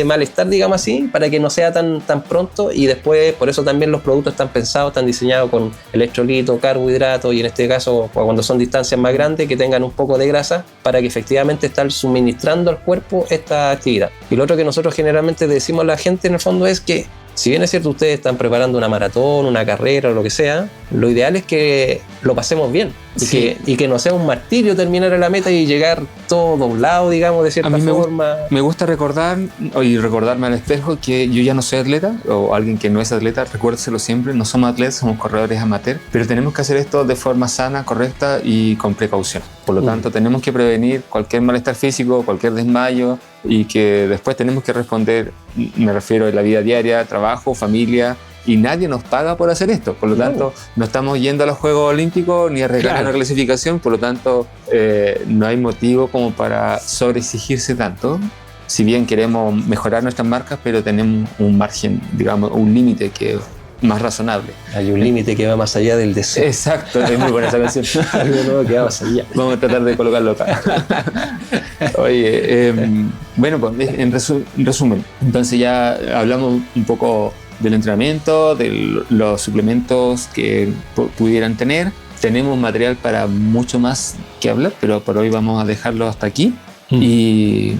malestar, digamos así, para que no sea tan pronto. Y después, por eso también los productos están pensados, están diseñados con electrolito, carbohidratos y en este caso, cuando son distancias más grandes, que tengan un poco de grasa para que efectivamente estén suministrando al cuerpo esta actividad. Y lo otro que nosotros generalmente decimos a la gente en el fondo es que, si bien es cierto, ustedes están preparando una maratón, una carrera o lo que sea, lo ideal es que lo pasemos bien y que no sea un martirio terminar en la meta y llegar todo doblado, digamos, de cierta forma. Me gusta recordarme al espejo que yo ya no soy atleta, o alguien que no es atleta, recuérdeselo siempre, no somos atletas, somos corredores amateur, pero tenemos que hacer esto de forma sana, correcta y con precaución. Por lo tanto, tenemos que prevenir cualquier malestar físico, cualquier desmayo, y que después tenemos que responder, me refiero a la vida diaria, trabajo, familia, y nadie nos paga por hacer esto. Por lo tanto, no estamos yendo a los Juegos Olímpicos ni a arriesgar una clasificación, por lo tanto, no hay motivo como para sobreexigirse tanto. Si bien queremos mejorar nuestras marcas, pero tenemos un margen, digamos, un límite que es más razonable. Hay un límite que va más allá del deseo. Exacto, es muy buena esa canción. Algo nuevo que va más allá. Vamos a tratar de colocarlo acá. Oye, bueno, pues en resumen, entonces ya hablamos un poco del entrenamiento, de los suplementos que pudieran tener. Tenemos material para mucho más que hablar, pero por hoy vamos a dejarlo hasta aquí. Y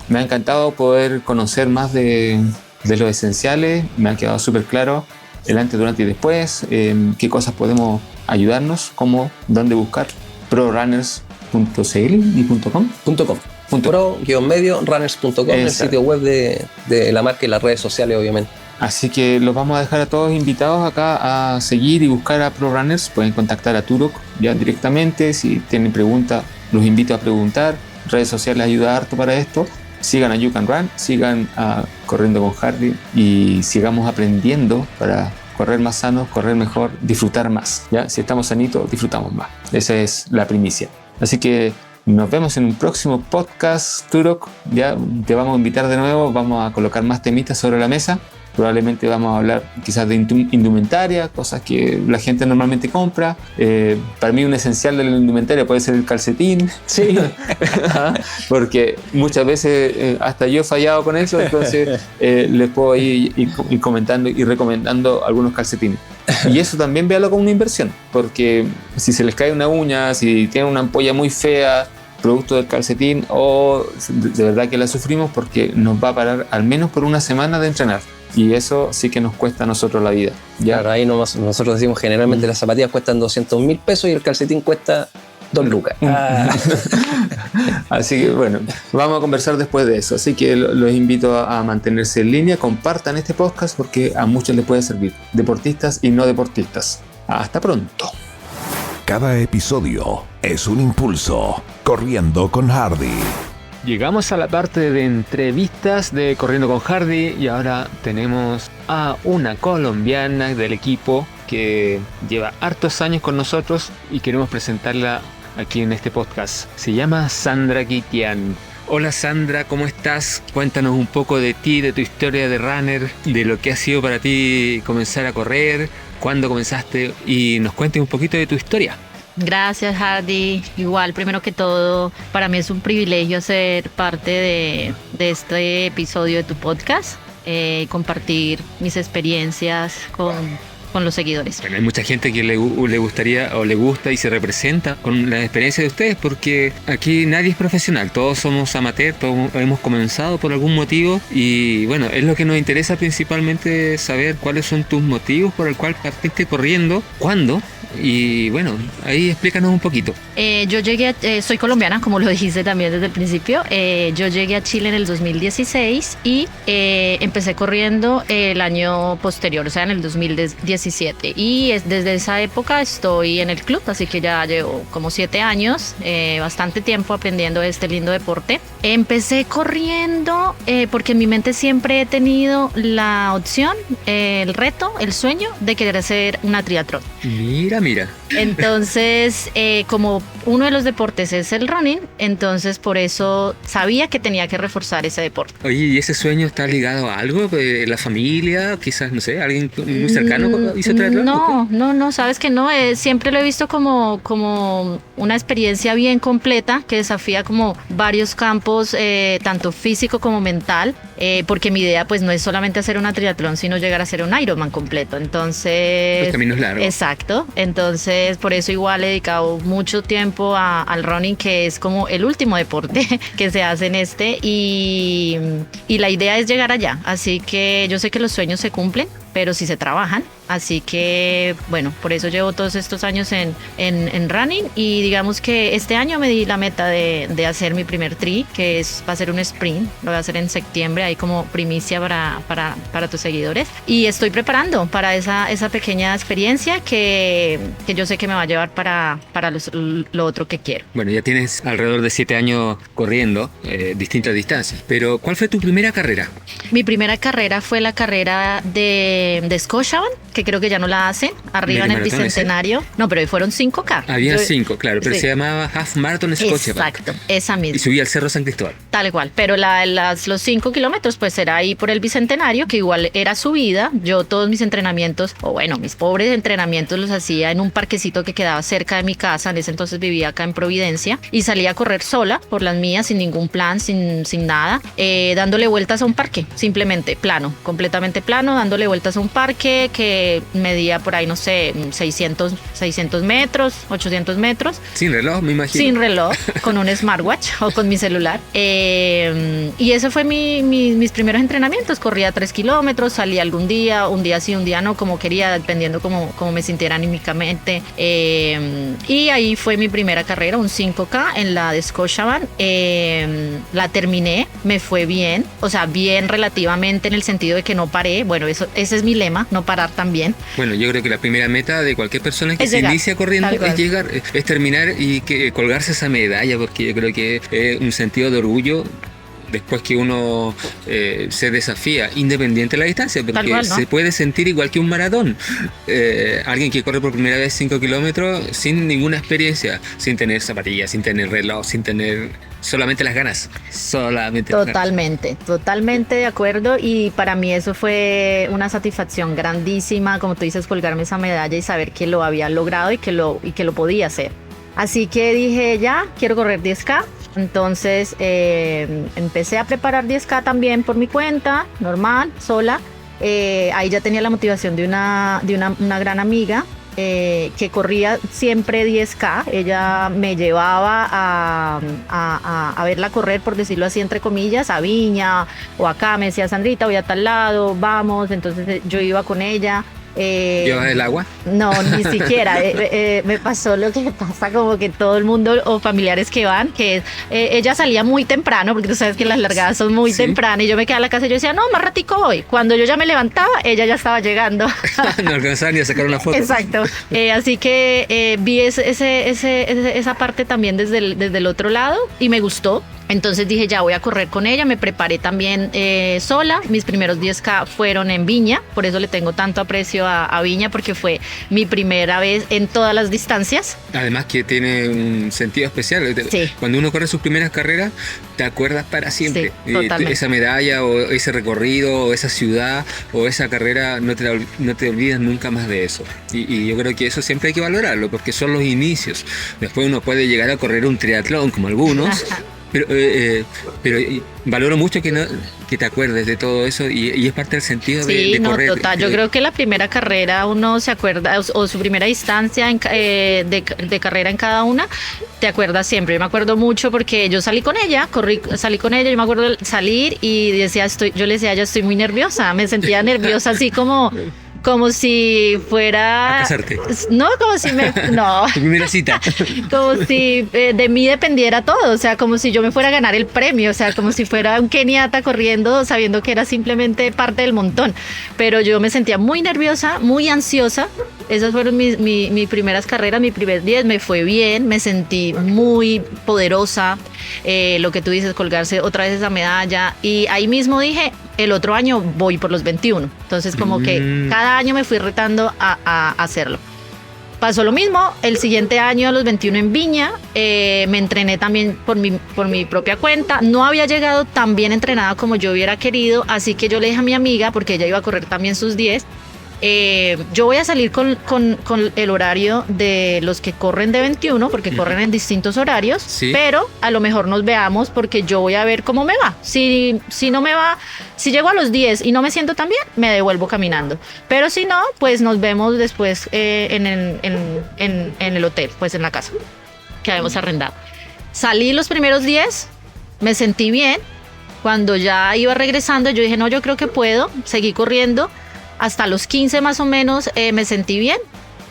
me ha encantado poder conocer más de los esenciales. Me ha quedado súper claro el antes, durante y después, qué cosas podemos ayudarnos, cómo, dónde buscar, prorunners.cl y .com. Pro-medio-runners.com, el sitio web de la marca y las redes sociales, obviamente. Así que los vamos a dejar a todos invitados acá a seguir y buscar a ProRunners. Pueden contactar a Turok ya directamente. Si tienen preguntas, los invito a preguntar. Redes sociales ayuda harto para esto. Sigan a You Can Run, sigan a Corriendo con Hardy y sigamos aprendiendo para correr más sanos, correr mejor, disfrutar más. ¿Ya? Si estamos sanitos, disfrutamos más. Esa es la primicia. Así que nos vemos en un próximo podcast, Turok. Ya te vamos a invitar de nuevo, vamos a colocar más temitas sobre la mesa. Probablemente vamos a hablar quizás de indumentaria, cosas que la gente normalmente compra. Para mí un esencial de la indumentaria puede ser el calcetín. Sí. Porque muchas veces hasta yo he fallado con eso, entonces les puedo ir comentando y recomendando algunos calcetines. Y eso también véalo como una inversión, porque si se les cae una uña, si tienen una ampolla muy fea, producto del calcetín, o de verdad que la sufrimos porque nos va a parar al menos por una semana de entrenar. Y eso sí que nos cuesta a nosotros la vida. ¿Ya? Claro, ahí nosotros decimos generalmente las zapatillas cuestan 200.000 pesos y el calcetín cuesta 2 lucas. Así que bueno, vamos a conversar después de eso. Así que los invito a mantenerse en línea, compartan este podcast porque a muchos les puede servir, deportistas y no deportistas. Hasta pronto. Cada episodio es un impulso. Corriendo con Hardy. Llegamos a la parte de entrevistas de Corriendo con Hardy y ahora tenemos a una colombiana del equipo que lleva hartos años con nosotros y queremos presentarla aquí en este podcast. Se llama Sandra Guitián. Hola Sandra, ¿cómo estás? Cuéntanos un poco de ti, de tu historia de runner, de lo que ha sido para ti comenzar a correr, cuándo comenzaste y nos cuentes un poquito de tu historia. Gracias, Hardy. Igual, primero que todo, para mí es un privilegio ser parte de este episodio de tu podcast, compartir mis experiencias con los seguidores. Bueno, hay mucha gente que le gustaría o le gusta y se representa con la experiencia de ustedes, porque aquí nadie es profesional, todos somos amateur, todos hemos comenzado por algún motivo y bueno, es lo que nos interesa principalmente, saber cuáles son tus motivos por el cual partiste corriendo, cuándo. Y bueno, ahí explícanos un poquito. Yo llegué, soy colombiana, como lo dijiste también desde el principio. Yo llegué a Chile en el 2016 y empecé corriendo el año posterior, o sea, en el 2017. Y desde esa época estoy en el club, así que ya llevo como 7 años, bastante tiempo aprendiendo este lindo deporte. Empecé corriendo porque en mi mente siempre he tenido la opción, el reto, el sueño de querer hacer una triatlón. Mira. Entonces, como uno de los deportes es el running, entonces por eso sabía que tenía que reforzar ese deporte. Oye, ¿y ese sueño está ligado a algo? ¿La familia? Quizás, no sé, alguien muy cercano hizo triatlón. No, sabes que no. Siempre lo he visto como una experiencia bien completa que desafía como varios campos, tanto físico como mental, porque mi idea pues no es solamente hacer una triatlón, sino llegar a hacer un Ironman completo. Entonces... Los caminos largos. Exacto. Entonces, por eso igual he dedicado mucho tiempo al running, que es como el último deporte que se hace en y la idea es llegar allá. Así que yo sé que los sueños se cumplen, pero si se trabajan, Así que, bueno, por eso llevo todos estos años en running y digamos que este año me di la meta de hacer mi primer tri, que va a ser un sprint, lo voy a hacer en septiembre, ahí como primicia para tus seguidores. Y estoy preparando para esa pequeña experiencia que yo sé que me va a llevar para lo otro que quiero. Bueno, ya tienes alrededor de 7 años corriendo distintas distancias, pero ¿cuál fue tu primera carrera? Mi primera carrera fue la carrera de Scotiabank, que creo que ya no la hacen, arriba en el Bicentenario. No, pero ahí fueron 5K. Había 5, claro, pero sí. Se llamaba Half Marathon Scotiabank. Exacto, esa misma. Y subía al Cerro San Cristóbal. Tal cual, pero los 5 kilómetros pues era ahí por el Bicentenario, que igual era subida. Yo todos mis entrenamientos, o bueno, mis pobres entrenamientos los hacía en un parquecito que quedaba cerca de mi casa. En ese entonces vivía acá en Providencia y salía a correr sola por las mías, sin ningún plan, sin nada, dándole vueltas a un parque, simplemente plano, completamente plano, dándole vueltas a un parque que medía por ahí, no sé, 600 metros, 800 metros. Sin reloj, me imagino. Sin reloj, con un smartwatch o con mi celular. Y ese fue mis primeros entrenamientos. Corría 3 kilómetros, salía algún día, un día sí, un día no, como quería, dependiendo cómo me sintiera anímicamente. Y ahí fue mi primera carrera, un 5K en la de Scotiabank. La terminé, me fue bien, o sea, bien relativamente en el sentido de que no paré. Bueno, ese es mi lema, no parar también. Bueno, yo creo que la primera meta de cualquier persona que se inicia corriendo es llegar, es terminar y colgarse esa medalla, porque yo creo que es un sentido de orgullo después que uno se desafía, independiente de la distancia, porque cual, ¿no? Se puede sentir igual que un maratón. Alguien que corre por primera vez 5 kilómetros sin ninguna experiencia, sin tener zapatillas, sin tener reloj, sin tener solamente las ganas. Totalmente de acuerdo, y para mí eso fue una satisfacción grandísima, como tú dices, colgarme esa medalla y saber que lo había logrado y que lo podía hacer. Así que dije, ya, quiero correr 10K. Entonces empecé a preparar 10K también por mi cuenta, normal, sola. Ahí ya tenía la motivación de una gran amiga que corría siempre 10K. Ella me llevaba a verla correr, por decirlo así, entre comillas, a Viña o acá. Me decía, Sandrita, voy a tal lado, vamos. Entonces yo iba con ella. ¿Llevas el agua? No, ni siquiera. Me pasó lo que pasa como que todo el mundo o familiares que van, que ella salía muy temprano, porque tú sabes que las largadas son muy tempranas, y yo me quedaba en la casa y yo decía, no, más ratico voy. Cuando yo ya me levantaba, ella ya estaba llegando. No alcanzaba ni a sacar una foto. Exacto. Así que vi esa parte también desde el otro lado y me gustó. Entonces dije, ya voy a correr con ella. Me preparé también sola. Mis primeros 10K fueron en Viña, por eso le tengo tanto aprecio a Viña, porque fue mi primera vez en todas las distancias. Además que tiene un sentido especial. Sí. Cuando uno corre sus primeras carreras, te acuerdas para siempre. Sí, totalmente. Esa medalla o ese recorrido o esa ciudad o esa carrera, no te olvidas nunca más de eso. Y yo creo que eso siempre hay que valorarlo, porque son los inicios. Después uno puede llegar a correr un triatlón como algunos. Pero valoro mucho que te acuerdes de todo eso, y es parte del sentido de correr. Total. Yo creo que la primera carrera uno se acuerda, o su primera distancia de carrera en cada una, te acuerdas siempre. Yo me acuerdo mucho porque yo salí con ella, salí con ella, yo me acuerdo de salir y yo le decía, ya estoy muy nerviosa, me sentía nerviosa así como si fuera... ¿A casarte? No, como si no. Tu primera cita. Como si de mí dependiera todo, o sea, como si yo me fuera a ganar el premio, o sea, como si fuera un keniata corriendo sabiendo que era simplemente parte del montón. Pero yo me sentía muy nerviosa, muy ansiosa. Esas fueron mis primeras carreras, mi primer 10, me fue bien, me sentí muy poderosa. Lo que tú dices, colgarse otra vez esa medalla. Y ahí mismo dije, el otro año voy por los 21. Entonces como que cada año me fui retando a hacerlo. Pasó lo mismo, el siguiente año a los 21 en Viña, me entrené también por mi propia cuenta. No había llegado tan bien entrenada como yo hubiera querido, así que yo le dije a mi amiga, porque ella iba a correr también sus 10, yo voy a salir con el horario de los que corren de 21, porque corren en distintos horarios, sí. Pero a lo mejor nos veamos, porque yo voy a ver cómo me va. Si no me va, si llego a los 10 y no me siento tan bien, me devuelvo caminando. Pero si no, pues nos vemos después en el hotel, pues en la casa que habíamos arrendado. Salí los primeros 10, me sentí bien. Cuando ya iba regresando, yo dije, no, yo creo que puedo. Seguí corriendo. Hasta los 15 más o menos me sentí bien.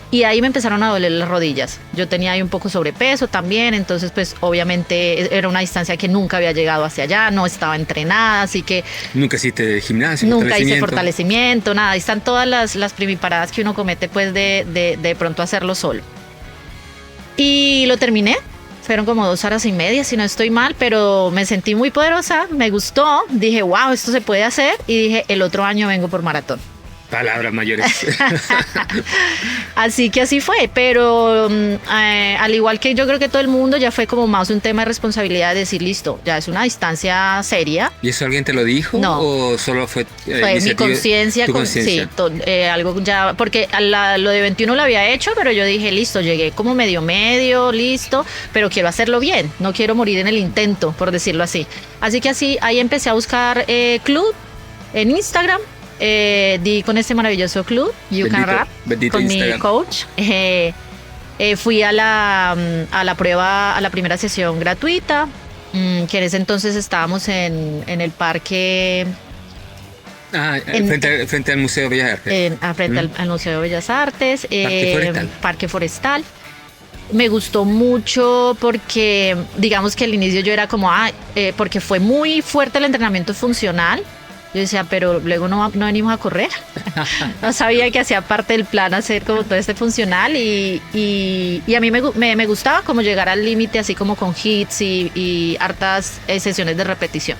Y ahí me empezaron a doler las rodillas. Yo tenía ahí un poco sobrepeso también, entonces pues obviamente era una distancia que nunca había llegado hacia allá, no estaba entrenada, así que... ¿Nunca hiciste gimnasio? Nunca hice fortalecimiento, nada. Ahí están todas las primiparadas que uno comete pues de pronto hacerlo solo. Y lo terminé. Fueron como 2 horas y media, si no estoy mal, pero me sentí muy poderosa, me gustó. Dije, wow, esto se puede hacer. Y dije, el otro año vengo por maratón. Palabras mayores. Así que así fue, pero al igual que yo creo que todo el mundo, ya fue como más un tema de responsabilidad de decir, listo, ya es una distancia seria. ¿Y eso alguien te lo dijo? No. ¿O solo fue mi conciencia? Sí, algo ya, porque lo de 21 lo había hecho, pero yo dije, listo, llegué como medio, listo, pero quiero hacerlo bien, no quiero morir en el intento, por decirlo así. Así que ahí empecé a buscar club en Instagram. Di con este maravilloso club, You Can Rap, con Instagram. Mi coach. Fui a la prueba, a la primera sesión gratuita, que en ese entonces estábamos en el parque. Frente al Museo de Bellas Artes. Frente al Museo de Bellas Artes. Parque Forestal. Me gustó mucho porque, digamos que al inicio yo era como, porque fue muy fuerte el entrenamiento funcional. Yo decía, pero luego no venimos a correr. No sabía que hacía parte del plan hacer como todo este funcional y a mí me gustaba como llegar al límite, así como con hits y hartas sesiones de repetición.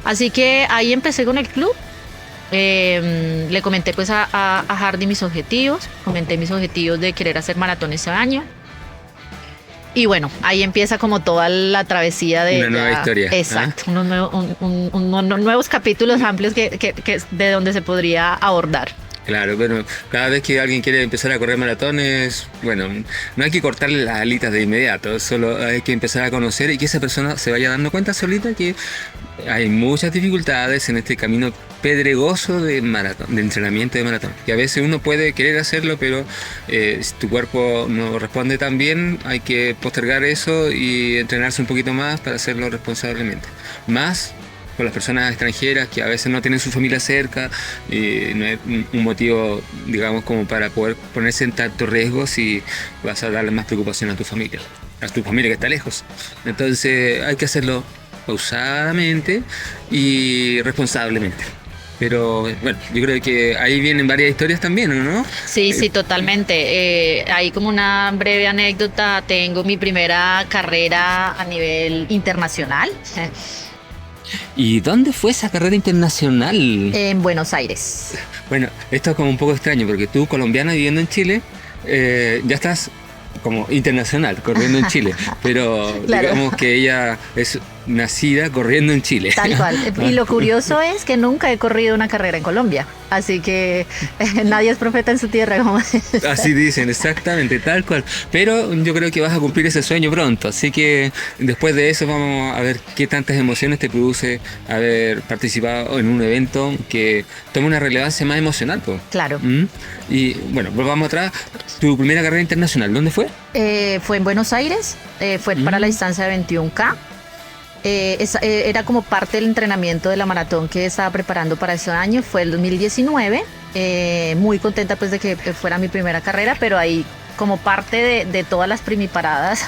Así que ahí empecé con el club. Le comenté pues a Hardy mis objetivos, comenté mis objetivos de querer hacer maratón ese año. Y bueno, ahí empieza como toda la travesía de... Una nueva historia. Exacto, unos nuevos capítulos amplios que de donde se podría abordar. Claro, pero cada vez que alguien quiere empezar a correr maratones, bueno, no hay que cortarle las alitas de inmediato, solo hay que empezar a conocer y que esa persona se vaya dando cuenta solita que hay muchas dificultades en este camino pedregoso de maratón, de entrenamiento de maratón. Que a veces uno puede querer hacerlo, pero si tu cuerpo no responde tan bien, hay que postergar eso y entrenarse un poquito más para hacerlo responsablemente. Más con las personas extranjeras que a veces no tienen su familia cerca, y no es un motivo, digamos, como para poder ponerse en tanto riesgo si vas a darle más preocupación a tu familia que está lejos. Entonces hay que hacerlo pausadamente y responsablemente. Pero bueno, yo creo que ahí vienen varias historias también, ¿no? Sí, totalmente. Hay como una breve anécdota. Tengo mi primera carrera a nivel internacional. ¿Y dónde fue esa carrera internacional? En Buenos Aires. Bueno, esto es como un poco extraño porque tú, colombiana viviendo en Chile, ya estás como internacional corriendo en Chile, pero claro, digamos que ella es nacida corriendo en Chile. Tal cual. Y lo curioso es que nunca he corrido una carrera en Colombia, así que nadie es profeta en su tierra. Como así dicen, exactamente, tal cual. Pero yo creo que vas a cumplir ese sueño pronto, así que después de eso vamos a ver qué tantas emociones te produce haber participado en un evento que toma una relevancia más emocional, pues. Claro. Y bueno, volvamos atrás. ¿Tu primera carrera internacional dónde fue? Fue en Buenos Aires, fue para la distancia de 21K. Era como parte del entrenamiento de la maratón que estaba preparando para ese año. Fue el 2019. Muy contenta pues de que fuera mi primera carrera, pero ahí como parte de todas las primiparadas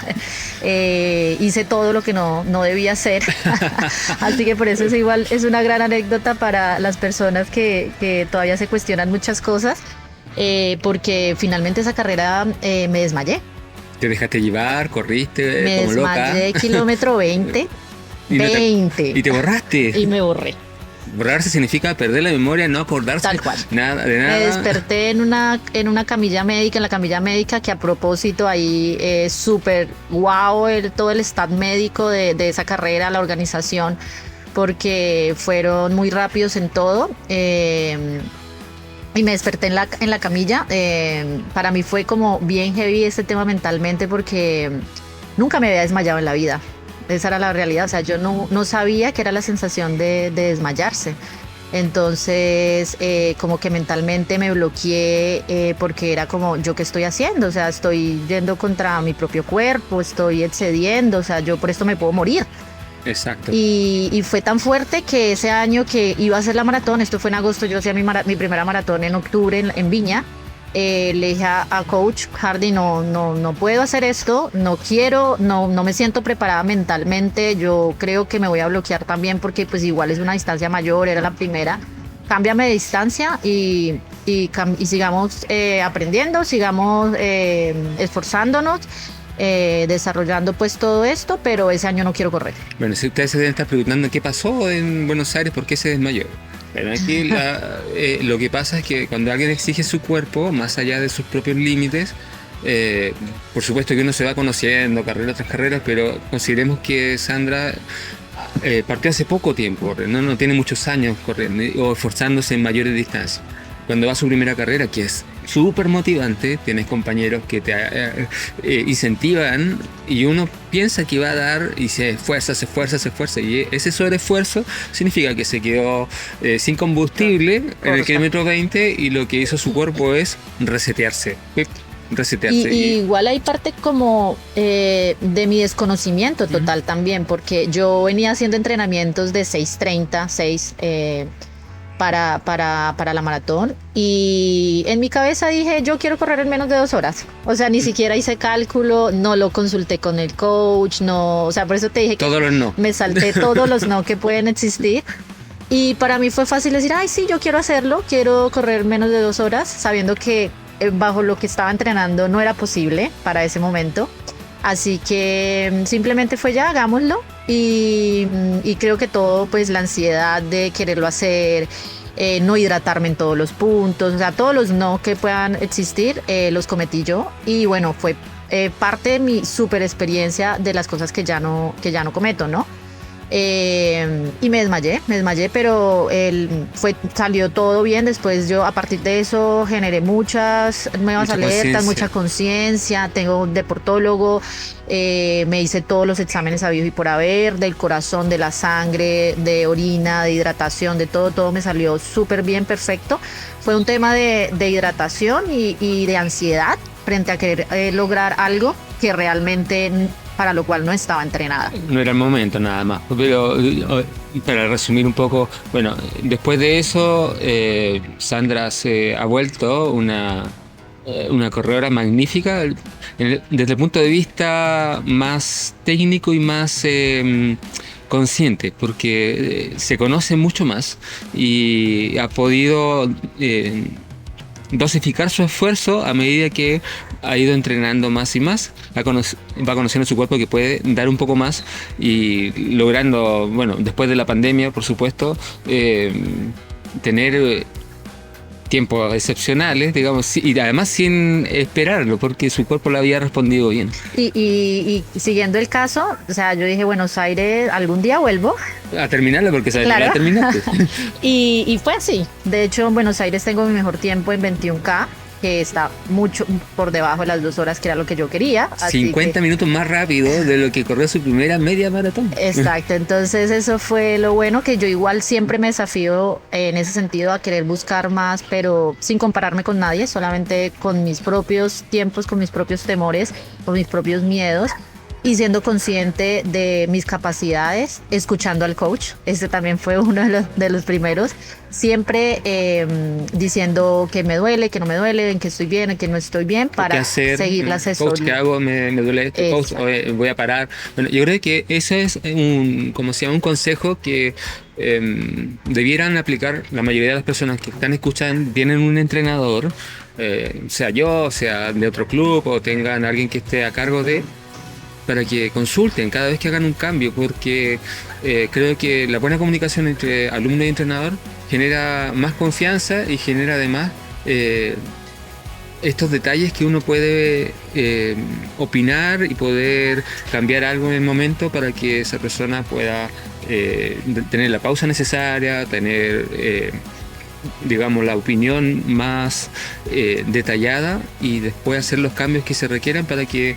hice todo lo que no debía hacer. Así que por eso es una gran anécdota para las personas que todavía se cuestionan muchas cosas, porque finalmente esa carrera me desmayé. ¿Te dejaste llevar? ¿Corriste me como loca? Me desmayé kilómetro 20. ¿Y te borraste? Y me borré. Borrarse significa perder la memoria, no acordarse. Tal cual. De nada. Me desperté en una camilla médica, que a propósito ahí es súper wow todo el staff médico de esa carrera, la organización, porque fueron muy rápidos en todo. Y me desperté en la camilla. Para mí fue como bien heavy este tema mentalmente porque nunca me había desmayado en la vida. Esa era la realidad, o sea, yo no sabía qué era la sensación de desmayarse. Entonces, como que mentalmente me bloqueé porque era como, ¿yo qué estoy haciendo? O sea, estoy yendo contra mi propio cuerpo, estoy excediendo, o sea, yo por esto me puedo morir. Exacto. Y fue tan fuerte que ese año que iba a hacer la maratón, esto fue en agosto, yo hacía mi primera maratón en octubre en Viña. Le dije a coach Hardy, no puedo hacer esto, no quiero, no me siento preparada mentalmente, yo creo que me voy a bloquear también porque pues igual es una distancia mayor, era la primera. Cámbiame de distancia y sigamos aprendiendo, sigamos esforzándonos, desarrollando pues todo esto, pero ese año no quiero correr. Bueno, si ustedes se deben estar preguntando qué pasó en Buenos Aires, por qué se desmayó. Bueno, aquí lo que pasa es que cuando alguien exige su cuerpo, más allá de sus propios límites, por supuesto que uno se va conociendo carrera tras carrera, pero consideremos que Sandra partió hace poco tiempo, no tiene muchos años corriendo o esforzándose en mayores distancias. Cuando va a su primera carrera, que es súper motivante, tienes compañeros que te incentivan y uno piensa que va a dar y se esfuerza y ese sobreesfuerzo significa que se quedó sin combustible en el kilómetro 20 y lo que hizo su cuerpo es resetearse. Y igual hay parte como de mi desconocimiento total también, porque yo venía haciendo entrenamientos de 6:30, 6 para la maratón y en mi cabeza dije yo quiero correr en menos de 2 horas, o sea, ni siquiera hice cálculo, no lo consulté con el coach, no, o sea, por eso te dije que todos los no. Me salté todos los no que pueden existir y para mí fue fácil decir, ay sí, yo quiero hacerlo, quiero correr menos de 2 horas, sabiendo que bajo lo que estaba entrenando no era posible para ese momento. Así que simplemente fue ya, hagámoslo y creo que todo, pues la ansiedad de quererlo hacer, no hidratarme en todos los puntos, o sea, todos los no que puedan existir, los cometí yo y bueno, fue parte de mi super experiencia de las cosas que ya no cometo, ¿no? Y me desmayé, pero salió todo bien. Después yo a partir de eso generé muchas nuevas alertas, mucha conciencia, tengo un deportólogo, me hice todos los exámenes habidos y por haber, del corazón, de la sangre, de orina, de hidratación, de todo me salió súper bien, perfecto. Fue un tema de hidratación y de ansiedad frente a querer lograr algo que realmente para lo cual no estaba entrenada. No era el momento nada más, pero para resumir un poco, bueno, después de eso Sandra se ha vuelto una corredora magnífica desde el punto de vista más técnico y más consciente, porque se conoce mucho más y ha podido dosificar su esfuerzo a medida que ha ido entrenando más y más, va conociendo su cuerpo que puede dar un poco más y logrando, bueno, después de la pandemia, por supuesto, tener tiempos excepcionales, digamos, y además sin esperarlo, porque su cuerpo le había respondido bien. Y siguiendo el caso, o sea, yo dije, Buenos Aires, algún día vuelvo. A terminarlo, porque sabes claro. que ya terminaste. y fue así. De hecho, en Buenos Aires tengo mi mejor tiempo en 21K, que está mucho por debajo de las 2 horas, que era lo que yo quería. 50 minutos más rápido de lo que corrió su primera media maratón. Exacto, entonces eso fue lo bueno, que yo igual siempre me desafío en ese sentido a querer buscar más, pero sin compararme con nadie, solamente con mis propios tiempos, con mis propios temores, con mis propios miedos. Y siendo consciente de mis capacidades, escuchando al coach. Este también fue uno de los primeros. Siempre diciendo que me duele, que no me duele, en que estoy bien, en que no estoy bien, para seguir la asesoría. Coach, ¿qué hago? ¿Me duele este coach? ¿Voy a parar? Bueno, yo creo que ese es un consejo que debieran aplicar la mayoría de las personas que están escuchando, tienen un entrenador, sea yo, sea de otro club, o tengan alguien que esté a cargo de, para que consulten cada vez que hagan un cambio, porque creo que la buena comunicación entre alumno y entrenador genera más confianza y genera además estos detalles que uno puede opinar y poder cambiar algo en el momento para que esa persona pueda tener la pausa necesaria, tener digamos la opinión más detallada y después hacer los cambios que se requieran para que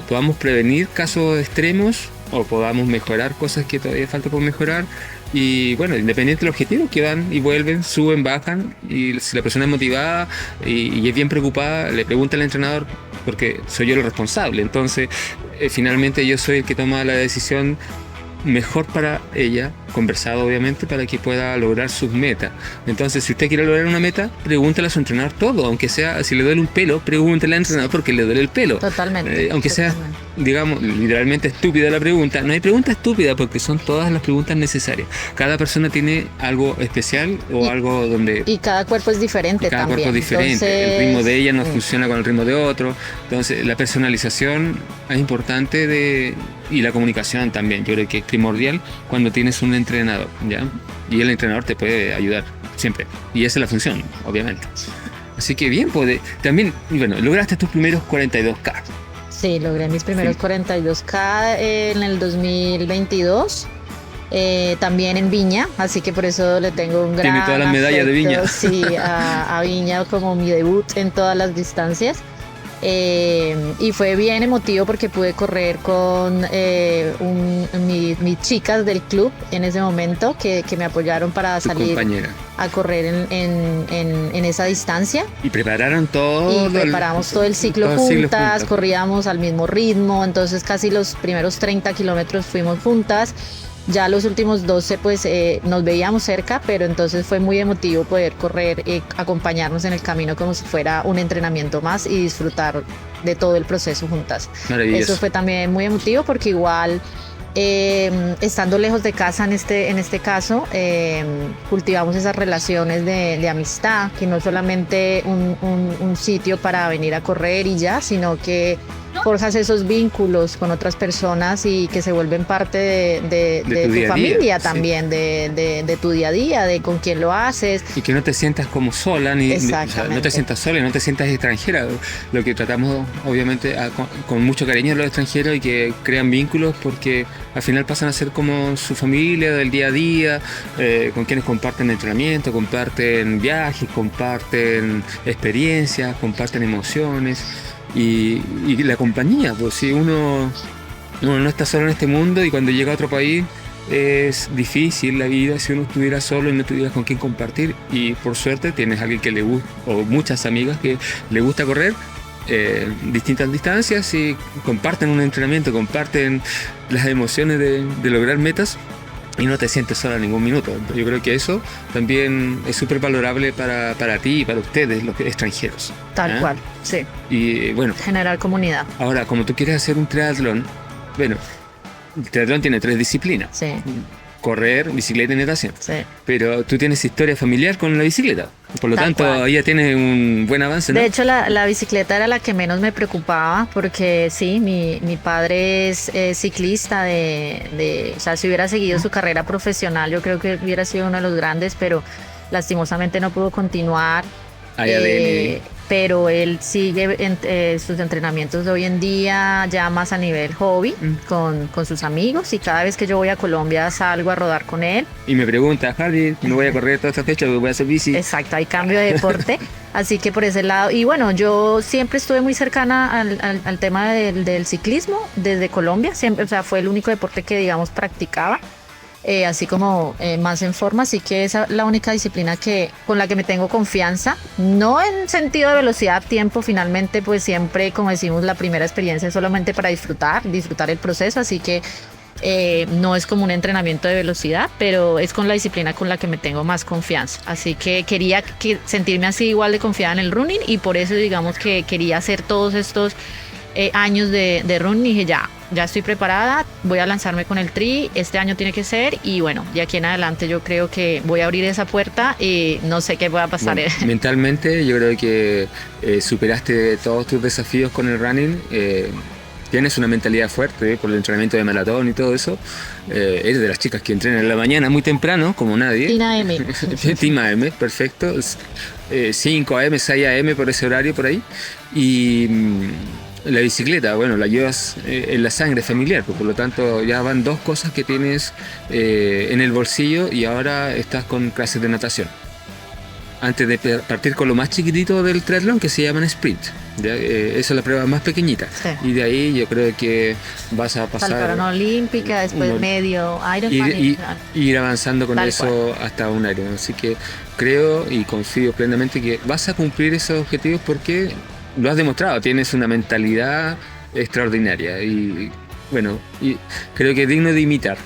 podamos prevenir casos extremos o podamos mejorar cosas que todavía falta por mejorar. Y bueno, independiente del objetivo, que van y vuelven, suben, bajan, y si la persona es motivada y es bien preocupada, le pregunta al entrenador, porque soy yo el responsable. Entonces finalmente yo soy el que toma la decisión mejor para ella, conversado obviamente, para que pueda lograr sus metas. Entonces, si usted quiere lograr una meta, pregúntale a su entrenador todo, aunque sea, si le duele un pelo, pregúntale al entrenador porque le duele el pelo. Totalmente. Aunque sea, digamos, literalmente estúpida la pregunta. No hay pregunta estúpida porque son todas las preguntas necesarias. Cada persona tiene algo especial o algo donde... Y cada cuerpo es diferente cada también. cuerpo es diferente. Entonces, el ritmo de ella no funciona con el ritmo de otro. Entonces, la personalización es importante y la comunicación también. Yo creo que es primordial cuando tienes un entrenador, ¿ya? Y el entrenador te puede ayudar siempre. Y esa es la función, obviamente. Así que bien, también, bueno, lograste tus primeros 42K. Sí, logré mis primeros 42K en el 2022. También en Viña, así que por eso le tengo un gran Tiene todas las medallas de Viña. Sí, a Viña como mi debut en todas las distancias. Y fue bien emotivo porque pude correr con mis chicas del club en ese momento que me apoyaron para salir compañera a correr en esa distancia. Y prepararon todo. Y preparamos todo el ciclo juntas, corríamos al mismo ritmo, entonces casi los primeros 30 kilómetros fuimos juntas. Ya los últimos 12 pues nos veíamos cerca, pero entonces fue muy emotivo poder correr, acompañarnos en el camino como si fuera un entrenamiento más y disfrutar de todo el proceso juntas. Eso fue también muy emotivo porque igual estando lejos de casa en este caso, cultivamos esas relaciones de amistad, que no es solamente un sitio para venir a correr y ya, sino que forjas esos vínculos con otras personas y que se vuelven parte de tu familia también, sí. de tu día a día, de con quién lo haces. Y que no te sientas como sola, o sea, no te sientas sola, no te sientas extranjera. Lo que tratamos, obviamente, con mucho cariño a los extranjeros y que crean vínculos porque al final pasan a ser como su familia del día a día, con quienes comparten entrenamiento, comparten viajes, comparten experiencias, comparten emociones. Y la compañía, pues si uno no está solo en este mundo y cuando llega a otro país es difícil la vida si uno estuviera solo y no tuviera con quién compartir, y por suerte tienes a alguien que le gusta, o muchas amigas que le gusta correr distintas distancias y comparten un entrenamiento, comparten las emociones de lograr metas y no te sientes sola en ningún minuto. Yo creo que eso también es súper valorable para ti y para ustedes, los extranjeros. Tal cual, sí. Y bueno, generar comunidad. Ahora, como tú quieres hacer un triatlón, bueno, el triatlón tiene 3 disciplinas. Sí. Correr, bicicleta y natación. Sí. Pero tú tienes historia familiar con la bicicleta. Por lo tanto, ya tienes un buen avance, ¿no? De hecho, la bicicleta era la que menos me preocupaba porque sí, mi padre es ciclista o sea, si hubiera seguido su carrera profesional, yo creo que hubiera sido uno de los grandes, pero lastimosamente no pudo continuar. Pero él sigue sus entrenamientos de hoy en día ya más a nivel hobby con sus amigos, y cada vez que yo voy a Colombia salgo a rodar con él. Y me pregunta, Hardy, no voy a correr toda esta fecha, voy a hacer bici. Exacto, hay cambio de deporte, así que por ese lado. Y bueno, yo siempre estuve muy cercana al tema del ciclismo desde Colombia, siempre, o sea, fue el único deporte que, digamos, practicaba. Así como más en forma, así que esa es la única disciplina con la que me tengo confianza, no en sentido de velocidad, tiempo, finalmente pues siempre, como decimos, la primera experiencia es solamente para disfrutar el proceso, así que no es como un entrenamiento de velocidad, pero es con la disciplina con la que me tengo más confianza, así que quería sentirme así igual de confiada en el running, y por eso digamos que quería hacer todos estos años de running, y dije ya estoy preparada, voy a lanzarme con el tri, este año tiene que ser, y bueno, de aquí en adelante yo creo que voy a abrir esa puerta y no sé qué pueda pasar. Bueno, mentalmente yo creo que superaste todos tus desafíos con el running, tienes una mentalidad fuerte por el entrenamiento de maratón y todo eso, eres de las chicas que entrenan en la mañana muy temprano, como nadie. Team AM. Team AM, perfecto, 5 AM, 6 AM por ese horario por ahí, y la bicicleta, bueno, la llevas en la sangre familiar, pues, por lo tanto ya van 2 cosas que tienes en el bolsillo, y ahora estás con clases de natación. Antes de partir con lo más chiquitito del triatlón, que se llaman sprint, ¿ya? Esa es la prueba más pequeñita, sí. Y de ahí yo creo que vas a pasar saltar una olímpica, después medio Ironman y ir avanzando con eso hasta un Ironman. Así que creo y confío plenamente que vas a cumplir esos objetivos porque lo has demostrado, tienes una mentalidad extraordinaria, y bueno, y creo que es digno de imitar.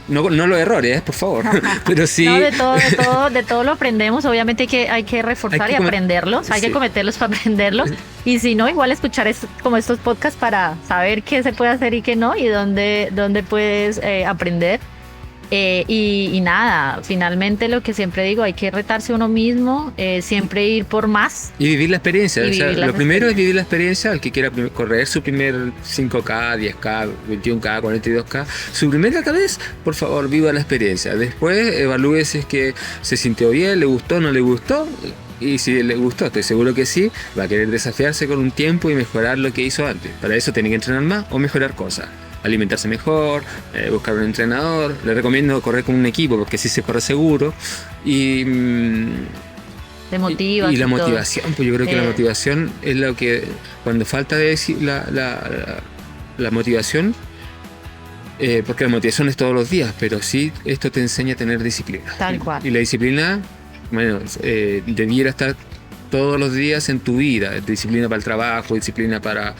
No los errores, por favor, pero sí. No, de todo lo aprendemos. Obviamente que hay que reforzar y aprenderlos. Hay que cometerlos para aprenderlos. Y si no, igual escuchar como estos podcasts para saber qué se puede hacer y qué no, y dónde puedes aprender. Y nada, finalmente lo que siempre digo, hay que retarse uno mismo, siempre ir por más. Y vivir la experiencia. Lo primero es vivir la experiencia. Al que quiera correr su primer 5K, 10K, 21K, 42K, su primera vez, por favor, viva la experiencia. Después evalúe si es que se sintió bien, le gustó, no le gustó. Y si le gustó, estoy seguro que sí, va a querer desafiarse con un tiempo y mejorar lo que hizo antes. Para eso tiene que entrenar más o mejorar cosas. Alimentarse mejor, buscar un entrenador. Le recomiendo correr con un equipo porque así se corre seguro. Y te motiva. Y la motivación, pues yo creo que la motivación es lo que, cuando falta de la motivación, porque la motivación es todos los días, pero sí esto te enseña a tener disciplina. Tal cual. Y la disciplina, bueno, debiera estar todos los días en tu vida. Disciplina para el trabajo, disciplina para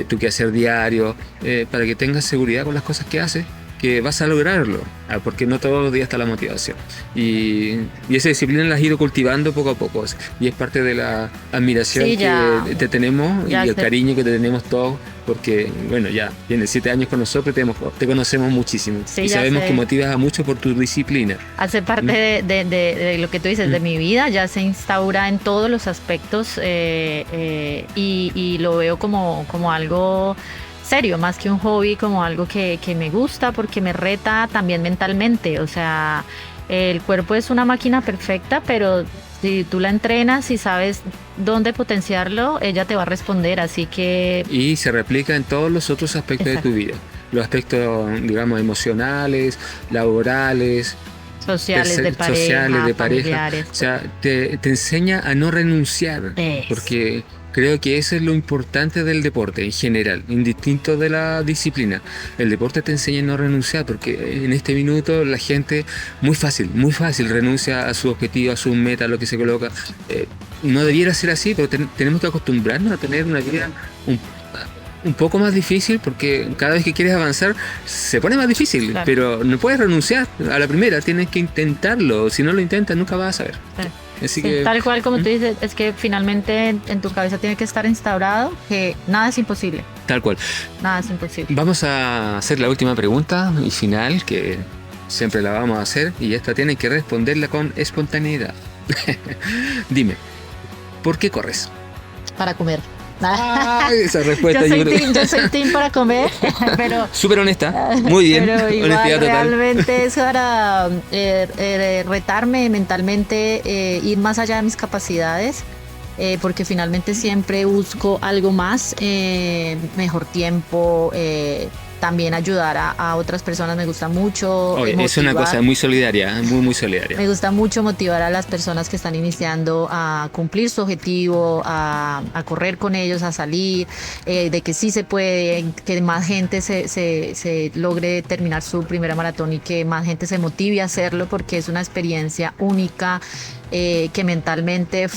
tu quehacer diario, para que tengas seguridad con las cosas que haces, que vas a lograrlo, porque no todos los días está la motivación. Y esa disciplina la has ido cultivando poco a poco, y es parte de la admiración que te tenemos y el cariño que te tenemos todos, porque bueno, ya tienes 7 años con nosotros, te conocemos muchísimo, y sabemos que motivas a mucho por tu disciplina. Hace parte de lo que tú dices, de mi vida, ya se instaura en todos los aspectos, y lo veo como algo serio, más que un hobby, como algo que me gusta porque me reta también mentalmente. O sea, el cuerpo es una máquina perfecta, pero si tú la entrenas y sabes dónde potenciarlo, ella te va a responder, así que... Y se replica en todos los otros aspectos de tu vida. Los aspectos, digamos, emocionales, laborales, sociales, de pareja. O sea, te enseña a no renunciar, porque... Creo que eso es lo importante del deporte en general, indistinto de la disciplina. El deporte te enseña a no renunciar, porque en este minuto la gente muy fácil renuncia a su objetivo, a su meta, a lo que se coloca. No debiera ser así, pero tenemos que acostumbrarnos a tener una vida un poco más difícil, porque cada vez que quieres avanzar se pone más difícil, claro. Pero no puedes renunciar a la primera, tienes que intentarlo. Si no lo intentas nunca vas a saber. Claro. Así que, tal cual como tú dices, es que finalmente en tu cabeza tiene que estar instaurado que nada es imposible. Tal cual. Nada es imposible. Vamos a hacer la última pregunta y final, que siempre la vamos a hacer, y esta tiene que responderla con espontaneidad. Dime, ¿por qué corres? Para comer. Esa respuesta yo soy team para comer, pero súper honesta, muy bien, pero igual realmente es para retarme mentalmente, ir más allá de mis capacidades, porque finalmente siempre busco algo más, mejor tiempo, también ayudar a otras personas me gusta mucho. Es una cosa muy solidaria, muy solidaria. Me gusta mucho motivar a las personas que están iniciando a cumplir su objetivo, a correr con ellos, a salir, de que sí se puede, que más gente se logre terminar su primera maratón y que más gente se motive a hacerlo, porque es una experiencia única. Que mentalmente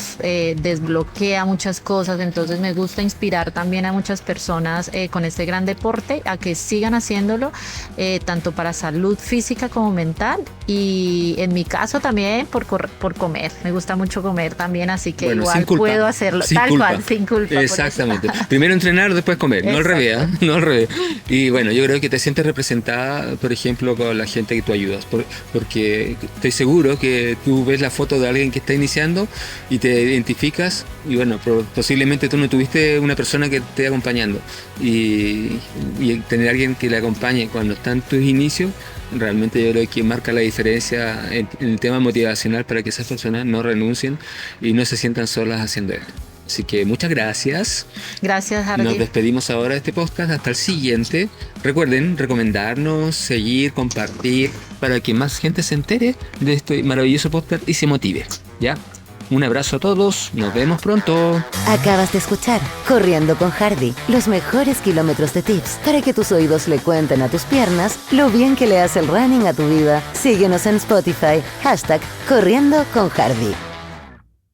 desbloquea muchas cosas. Entonces me gusta inspirar también a muchas personas con este gran deporte a que sigan haciéndolo, tanto para salud física como mental, y en mi caso también por comer. Me gusta mucho comer también, así que igual puedo hacerlo tal cual, sin culpa. Exactamente. Primero entrenar, después comer. No al revés. Y bueno, yo creo que te sientes representada, por ejemplo, con la gente que tú ayudas, porque estoy seguro que tú ves la foto de alguien que está iniciando y te identificas, y bueno, posiblemente tú no tuviste una persona que te esté acompañando, y tener a alguien que le acompañe cuando está en tus inicios, realmente yo creo que marca la diferencia en el tema motivacional, para que esas personas no renuncien y no se sientan solas haciendo esto. Así que muchas gracias. Gracias, Hardy. Nos despedimos ahora de este podcast. Hasta el siguiente. Recuerden recomendarnos, seguir, compartir, para que más gente se entere de este maravilloso podcast y se motive. ¿Ya? Un abrazo a todos. Nos vemos pronto. Acabas de escuchar Corriendo con Hardy, los mejores kilómetros de tips para que tus oídos le cuenten a tus piernas lo bien que le hace el running a tu vida. Síguenos en Spotify. #Corriendo con Hardy.